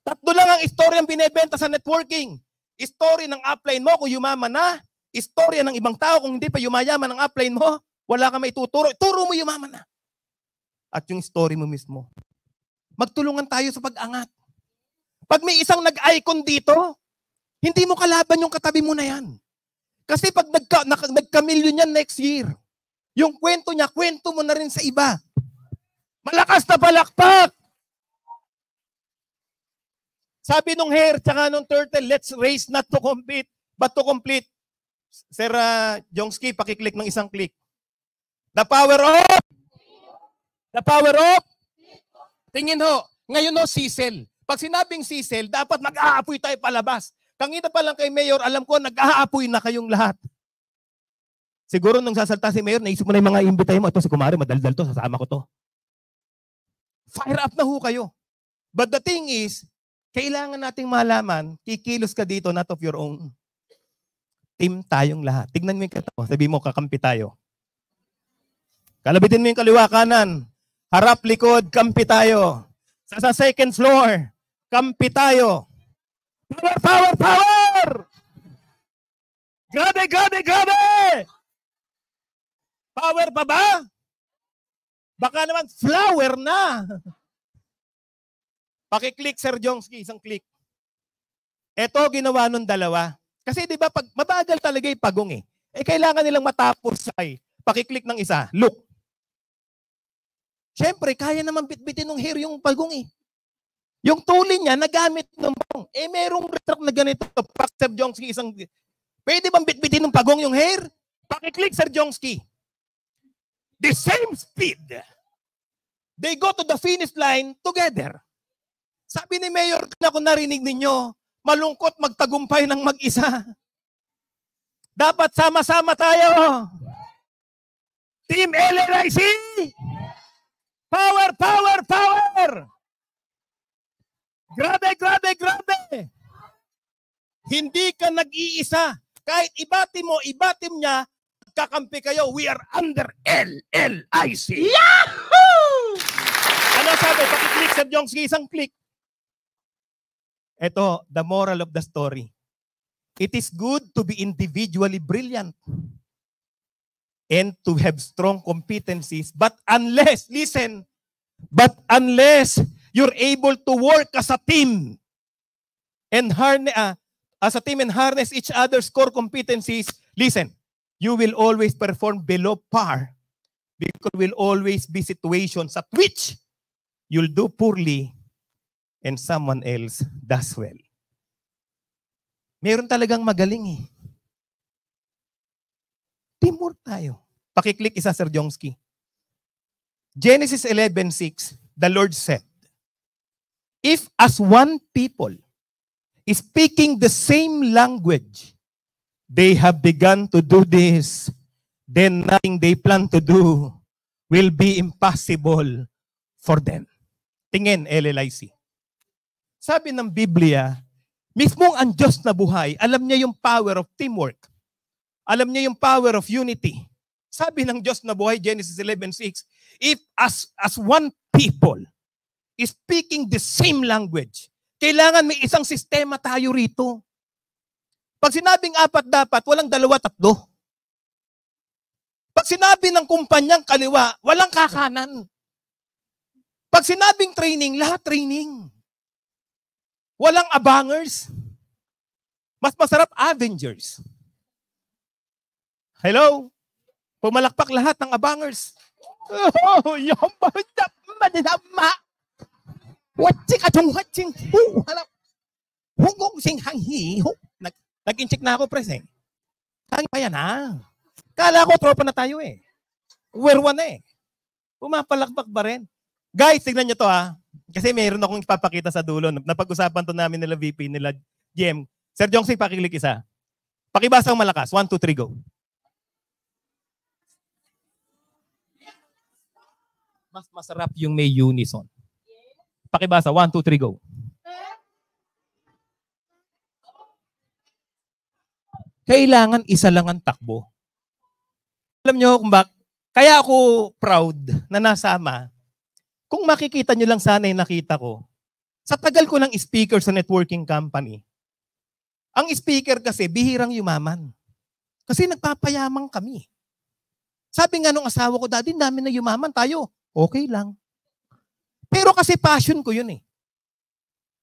Tatlo lang ang istorya ang binebenta sa networking. Story ng upline mo kung yumaman na. Istorya ng ibang tao kung hindi pa yumayaman ang upline mo. Wala ka maituturo. Turo mo yumaman na. At yung story mo mismo. Magtulungan tayo sa pag-angat. Pag may isang nag-icon dito, hindi mo kalaban yung katabi mo na yan. Kasi pag nagka-million yan next year, yung kwento niya, kwento mo na rin sa iba. Malakas na palakpak! Sabi nung hare, tsaka nung turtle, let's race not to compete, but to complete. Sir Jongski, pakiclick ng isang click. The power of? The power of? Tingin ho, ngayon ho, sisel. Pag sinabing sisel, dapat mag-aapoy tayo palabas. Kangina pa lang kay Mayor, alam ko, nag-aapoy na kayong lahat. Siguro nung sasalta si Mayor, naisip mo na yung mga imbitay mo. Ito si Kumari, madaldal to, sasama ko to. Fire up na ho kayo. But the thing is, kailangan nating malaman, kikilos ka dito, not of your own. Team tayong lahat. Tignan mo yung katawa. Sabi mo, kakampi tayo. Kalabitin mo yung kaliwa kanan. Harap, likod, kampi tayo. Sa second floor, kampi tayo. Power, power, power! Grabe, grabe, grabe! Power pa ba? Baka naman flower na. Pakiclick, Sir Jongski, isang click. Ito ginawa nung dalawa. Kasi di ba, pag mabagal talaga yung pagong eh. Kailangan nilang matapos ay pakiclick ng isa. Look. Siyempre, kaya naman bitbitin ng hair yung pagong eh. Yung tuli niya, nagamit ng pagong. Merong retract na ganito. Sir Jongski, isang... Pwede bang bitbitin ng pagong yung hair? Pakiclick, Sir Jongski. The same speed. They go to the finish line together. Sabi ni Mayor, na kung narinig ninyo, malungkot magtagumpay ng mag-isa. Dapat sama-sama tayo. Team LLIC! Power, power, power! Grabe, grabe, grabe! Hindi ka nag-iisa. Kahit ibatim mo, ibatim niya, kakampi kayo. We are under LLIC. Yahoo! Ano sabi? Pakiclick, Sir Jongski, isang click. Ito, the moral of the story. It is good to be individually brilliant and to have strong competencies, but unless, listen, but unless you're able to work as a team and harness each other's core competencies, listen, you will always perform below par because will always be situations at which you'll do poorly and someone else does well. Meron talagang magaling eh. Teamwork tayo. Pakiclick isa, Sir Jongski. Genesis 11:6, the Lord said, if as one people is speaking the same language, they have begun to do this, then nothing they plan to do will be impossible for them. Tingin, LLIC. Sabi ng Biblia, mismong ang Diyos na buhay, alam niya yung power of teamwork. Alam niya yung power of unity. Sabi ng Diyos na buhay, Genesis 11:6, if as one people is speaking the same language, kailangan may isang sistema tayo rito. Pag sinabing apat dapat, walang dalawa, tatlo. Pag sinabi ng kumpanyang kaliwa, walang kakanan. Pag sinabing training, lahat training. Walang abangers. Mas masarap Avengers. Hello? Pumalakpak lahat ng abangers. Oh, yung madama. Watching atong watching. Hugong sing hanghi. Nag-incheck na ako, pres eh. Hangi pa yan ha. Kala ko tropa na tayo eh. We're one eh. Pumapalakpak ba rin? Guys, tignan nyo to ha. Kasi mayroon akong ipapakita sa dulo. Napag-usapan to namin nila VP, nila GM. Sir Jongsi, pakiclick isa. Pakibasa ang malakas. 1, 2, 3, go. Mas masarap yung may unison. Pakibasa. 1, 2, 3, go. Kailangan isa lang ang takbo. Alam nyo kung kaya ako proud na nasama. Kung makikita nyo lang sana yung nakita ko, sa tagal ko ng speaker sa networking company, ang speaker kasi bihirang yumaman. Kasi nagpapayamang kami. Sabi nga nung asawa ko, Daddy, namin na yumaman tayo. Okay lang. Pero kasi passion ko yun eh.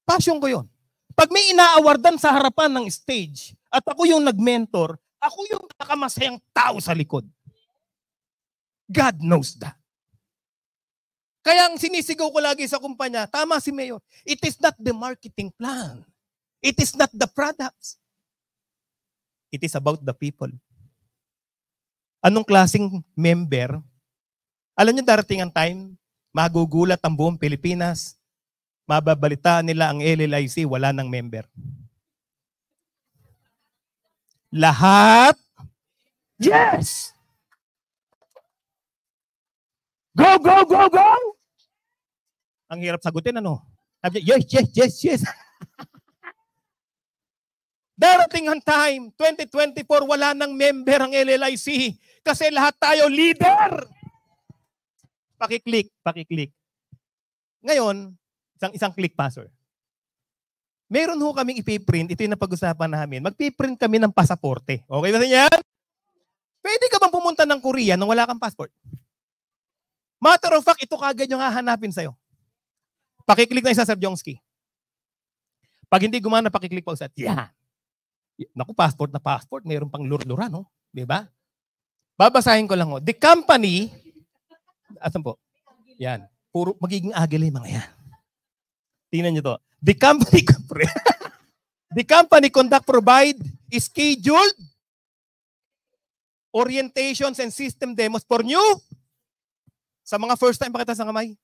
Passion ko yun. Pag may ina-awardan sa harapan ng stage at ako yung nag-mentor, ako yung nakamasayang tao sa likod. God knows that. Kaya ang sinisigaw ko lagi sa kumpanya, tama si Mayor, it is not the marketing plan. It is not the products. It is about the people. Anong klaseng member? Alam niyo darating ang time, magugulat ang buong Pilipinas, mababalitaan nila ang LLIC, wala ng member. Lahat? Yes! Go, go, go, go! Ang hirap sagutin, ano? Yes, yes, yes, yes. Darating ang time, 2024, wala nang member ang LLIC kasi lahat tayo leader. Pakiclick, pakiclick. Ngayon, isang click pa, sir. Meron ho kaming ipiprint, ito yung napag-usapan namin. Magpiprint kami ng pasaporte. Okay ba yan? Pwede ka bang pumunta ng Korea nang wala kang passport? Matter of fact, ito kagad yung hahanapin sa'yo. Pakiclick na isa, Sir Jongski. Pag hindi gumana, pakiclick pa ulit. Yan. Naku, passport na passport. Mayroon pang lur-lura, no? Diba? Babasahin ko lang, oh. The company, asan po? Yan. Puro magiging agile yung mga yan. Tingnan nyo to. The company provide scheduled orientations and system demos for new. Sa mga first time, pakita sa kamay.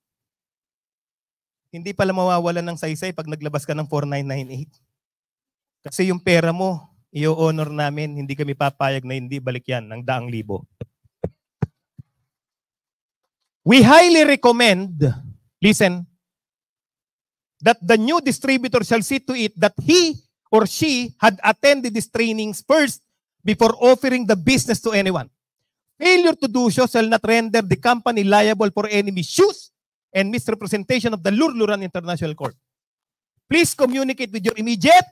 Hindi pala mawawalan ng saysay pag naglabas ka ng 4998. Kasi yung pera mo, i-honor namin, hindi kami papayag na hindi balik yan ng 100,000. We highly recommend, listen, that the new distributor shall see to it that he or she had attended these trainings first before offering the business to anyone. Failure to do so shall not render the company liable for any misuse and misrepresentation of the Lurluran International Court. Please communicate with your immediate.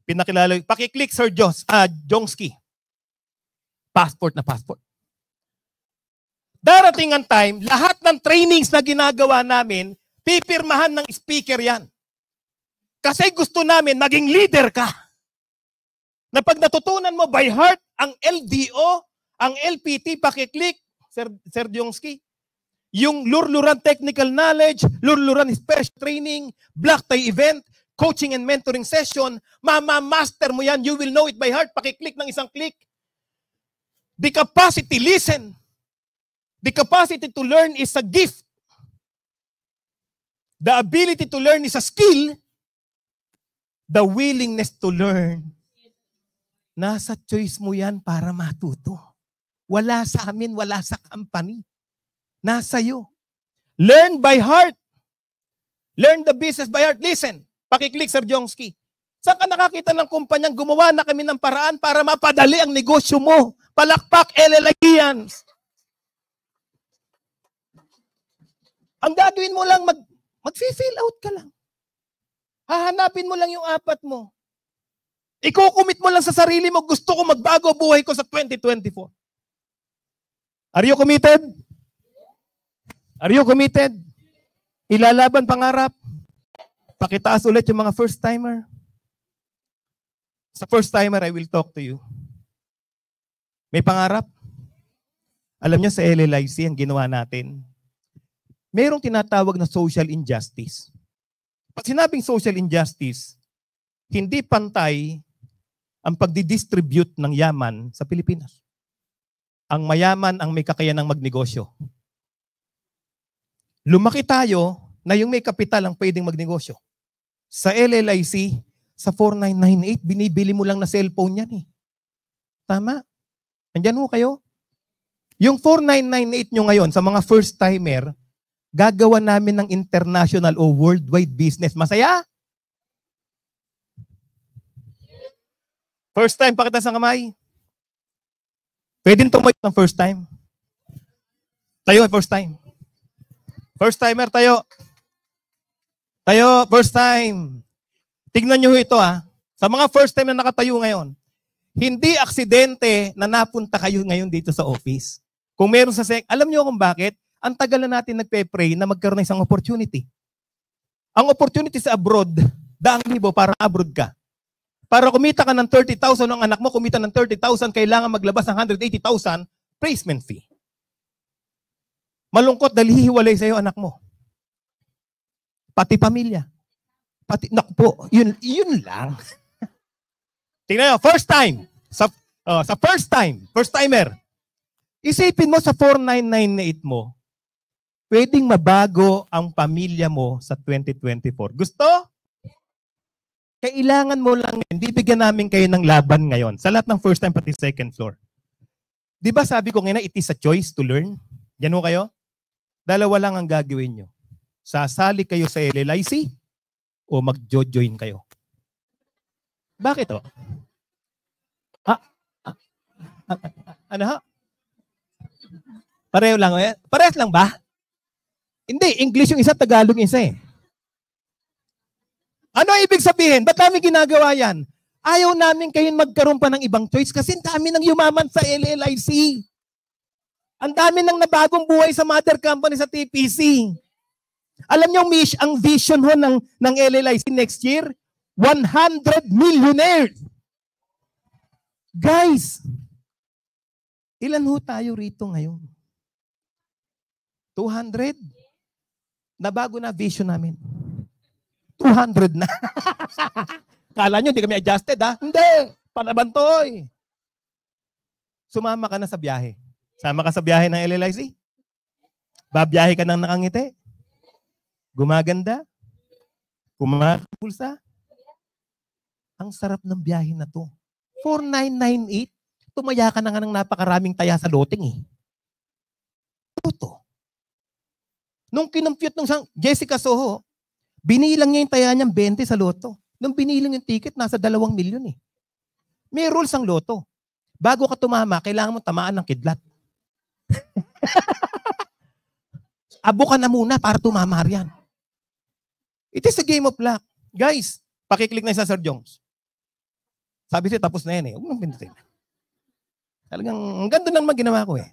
Pinakilala, pakiclick Sir Jongski. Passport na passport. Darating ang time, lahat ng trainings na ginagawa namin, pipirmahan ng speaker yan. Kasi gusto namin, maging leader ka. Na pag natutunan mo by heart ang LDO, ang LPT, pakiclick, Sir Jongski, yung Lurluran Technical Knowledge, Lurluran Special Training, Black Tie Event, Coaching and Mentoring Session, mama-master mo yan, you will know it by heart, pakiclick ng isang click. The capacity, listen, the capacity to learn is a gift. The ability to learn is a skill. The willingness to learn, nasa choice mo yan para matuto. Wala sa amin, wala sa company. Nasa iyo. Learn by heart. Learn the business by heart. Listen, pakiclick Sir Jongski. Saan ka nakakita ng kumpanyang gumawa na kami ng paraan para mapadali ang negosyo mo? Palakpak, LLIans. Ang gagawin mo lang, mag-fill out ka lang. Hahanapin mo lang yung apat mo. Iko-commit mo lang sa sarili mo, gusto ko magbago buhay ko sa 2024. Are you committed? Are you committed? Ilalaban pangarap? Pakitaas ulit yung mga first-timer. Sa first-timer, I will talk to you. May pangarap? Alam niyo sa LLIC, ang ginawa natin, mayroong tinatawag na social injustice. Pag sinabing social injustice, hindi pantay ang pagdidistribute ng yaman sa Pilipinas. Ang mayaman ang may kakayanang magnegosyo. Lumaki tayo na yung may kapital ang pwedeng magnegosyo. Sa LLIC, sa 4998, binibili mo lang na cellphone yan eh. Tama? Nandyan ho kayo? Yung 4998 nyo ngayon, sa mga first-timer, gagawa namin ng international o worldwide business. Masaya? First time, pakita sa kamay. Pwedeng tumoy ng first time. Tayo, first time. First timer, tayo. Tayo, first time. Tignan nyo ito Sa mga first time na nakatayo ngayon, hindi aksidente na napunta kayo ngayon dito sa office. Kung meron sa alam nyo kung bakit? Ang tagal na natin nagpe-pray na magkaroon ng isang opportunity. Ang opportunity sa abroad, 100,000 para abroad ka. Para kumita ka ng 30,000, ang anak mo kumita ng 30,000, kailangan maglabas ng 180,000 placement fee. Malungkot dahil hihiwalay sa'yo anak mo. Pati pamilya. Naku po, yun lang. Tingnan nyo, first time. Sa first time, first timer. Isipin mo sa 4998 mo, pwedeng mabago ang pamilya mo sa 2024. Gusto? Kailangan mo lang, bibigyan namin kayo ng laban ngayon. Sa lahat ng first time pati second floor. Di ba sabi ko ngayon, it is a choice to learn? Yan ho kayo? Dalawa lang ang gagawin nyo. Sasali kayo sa LLIC o mag-join kayo. Bakit o? Ano ha? Pareho lang. Parehas lang ba? Hindi, English yung isa, Tagalog yung isa eh. Ano ibig sabihin? Ba't namin ginagawa yan? Ayaw namin kayo magkaroon pa ng ibang choice kasi ang dami nang yumaman sa LLIC. Ang dami nang nabagong buhay sa mother company sa TPC. Alam niyo ang vision ho ng LLIC next year, 100 millionaires. Guys, ilan ho tayo rito ngayon? 200? Nabago na vision namin. 200 na. Kala nyo, hindi kami adjusted, ha? Hindi. Panabantoy. Sumama ka na sa biyahe. Sama ka sa biyahe ng LLIC. Babiyahe ka nang nakangiti. Gumaganda. Kumakapulsa. Ang sarap ng biyahe na to. 4,998. Tumaya ka na nga ng napakaraming taya sa loting, eh. Ito. Nung kinumpute ng Jessica Soho, binilang niya yung taya niyang 20 sa loto. Nung binilang yung ticket, nasa 2 milyon, eh. May rules ang loto. Bago ka tumama, kailangan mo tamaan ng kidlat. Abo ka na muna para tumama riyan. It is a game of luck. Guys, pakiclick na sa Sir Jones. Sabi siya, tapos na yan, eh. Huwag nang pindutin. Talagang, ang ganda naman ginawa ko, eh.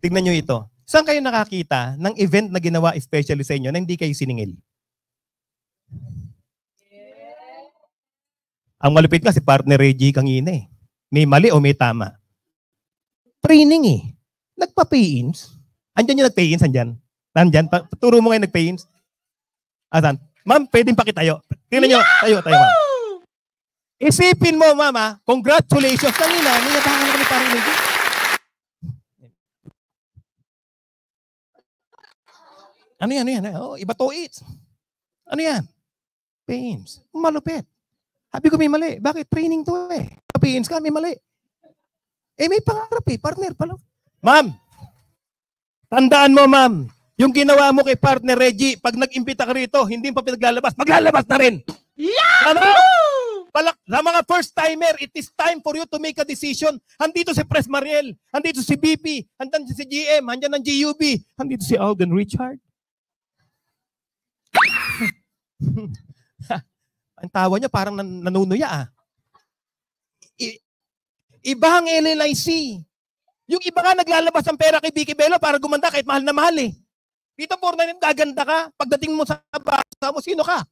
Tignan nyo ito. Saan kayo nakakita ng event na ginawa especially sa inyo na hindi kayo siningil? Ang malupit nga si partner Reggie Kangina, eh. May mali o may tama? Training, eh. Nagpa-pay-ins. Andyan yung nag-pay-ins, andyan. Nandyan. Turo mo ngayon nag-pay-ins. Asan? Ma'am, pwedeng pakitayo. Tingnan nyo. Tayo, ma'am. Isipin mo, mama, congratulations. Kanina, nilabangan kami parang nito. Ano yan? Oh, iba to it. Ano yan? Pains. Malupit. Sabi ko may mali. Bakit? Training to, eh. Pains ka, may mali. Eh, may pangarap, eh. Partner pala. Ma'am, tandaan mo, ma'am, yung ginawa mo kay partner Reggie, pag nag-imbita ka rito, hindi pa pinaglalabas, maglalabas na rin. Yeah! Sa mga first-timer, it is time for you to make a decision. Andito si Pres Mariel, andito si BP, andito si GM, andyan ang GUB, andito si Alden Richard. Ang tawa niya parang nanunuya, ah. Iba ang LLIC. Yung iba nga naglalabas ang pera kay Vicky Bello para gumanda kahit mahal na mahal, eh. Dito, Fortnite, gaganda ka. Pagdating mo sa basa mo, sino ka?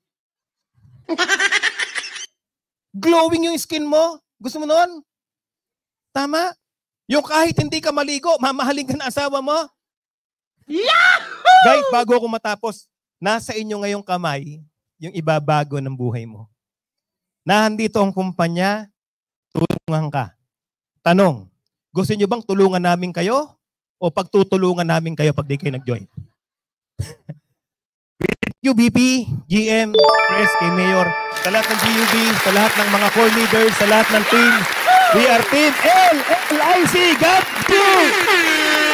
Glowing yung skin mo. Gusto mo nun? Tama? Yung kahit hindi ka maligo, mamahalin ka na asawa mo. Yahoo! Guys, bago ako matapos, nasa inyo ngayong kamay, yung ibabago ng buhay mo. Nandito ang kumpanya, tulungan ka. Tanong, gusto nyo bang tulungan namin kayo? O pagtutulungan namin kayo pag di kayo nag-join? UBP, GM, Press, kay Mayor, sa lahat ng GUB, sa lahat ng mga core leaders, sa lahat ng team, we are Team LLIC. God bless you!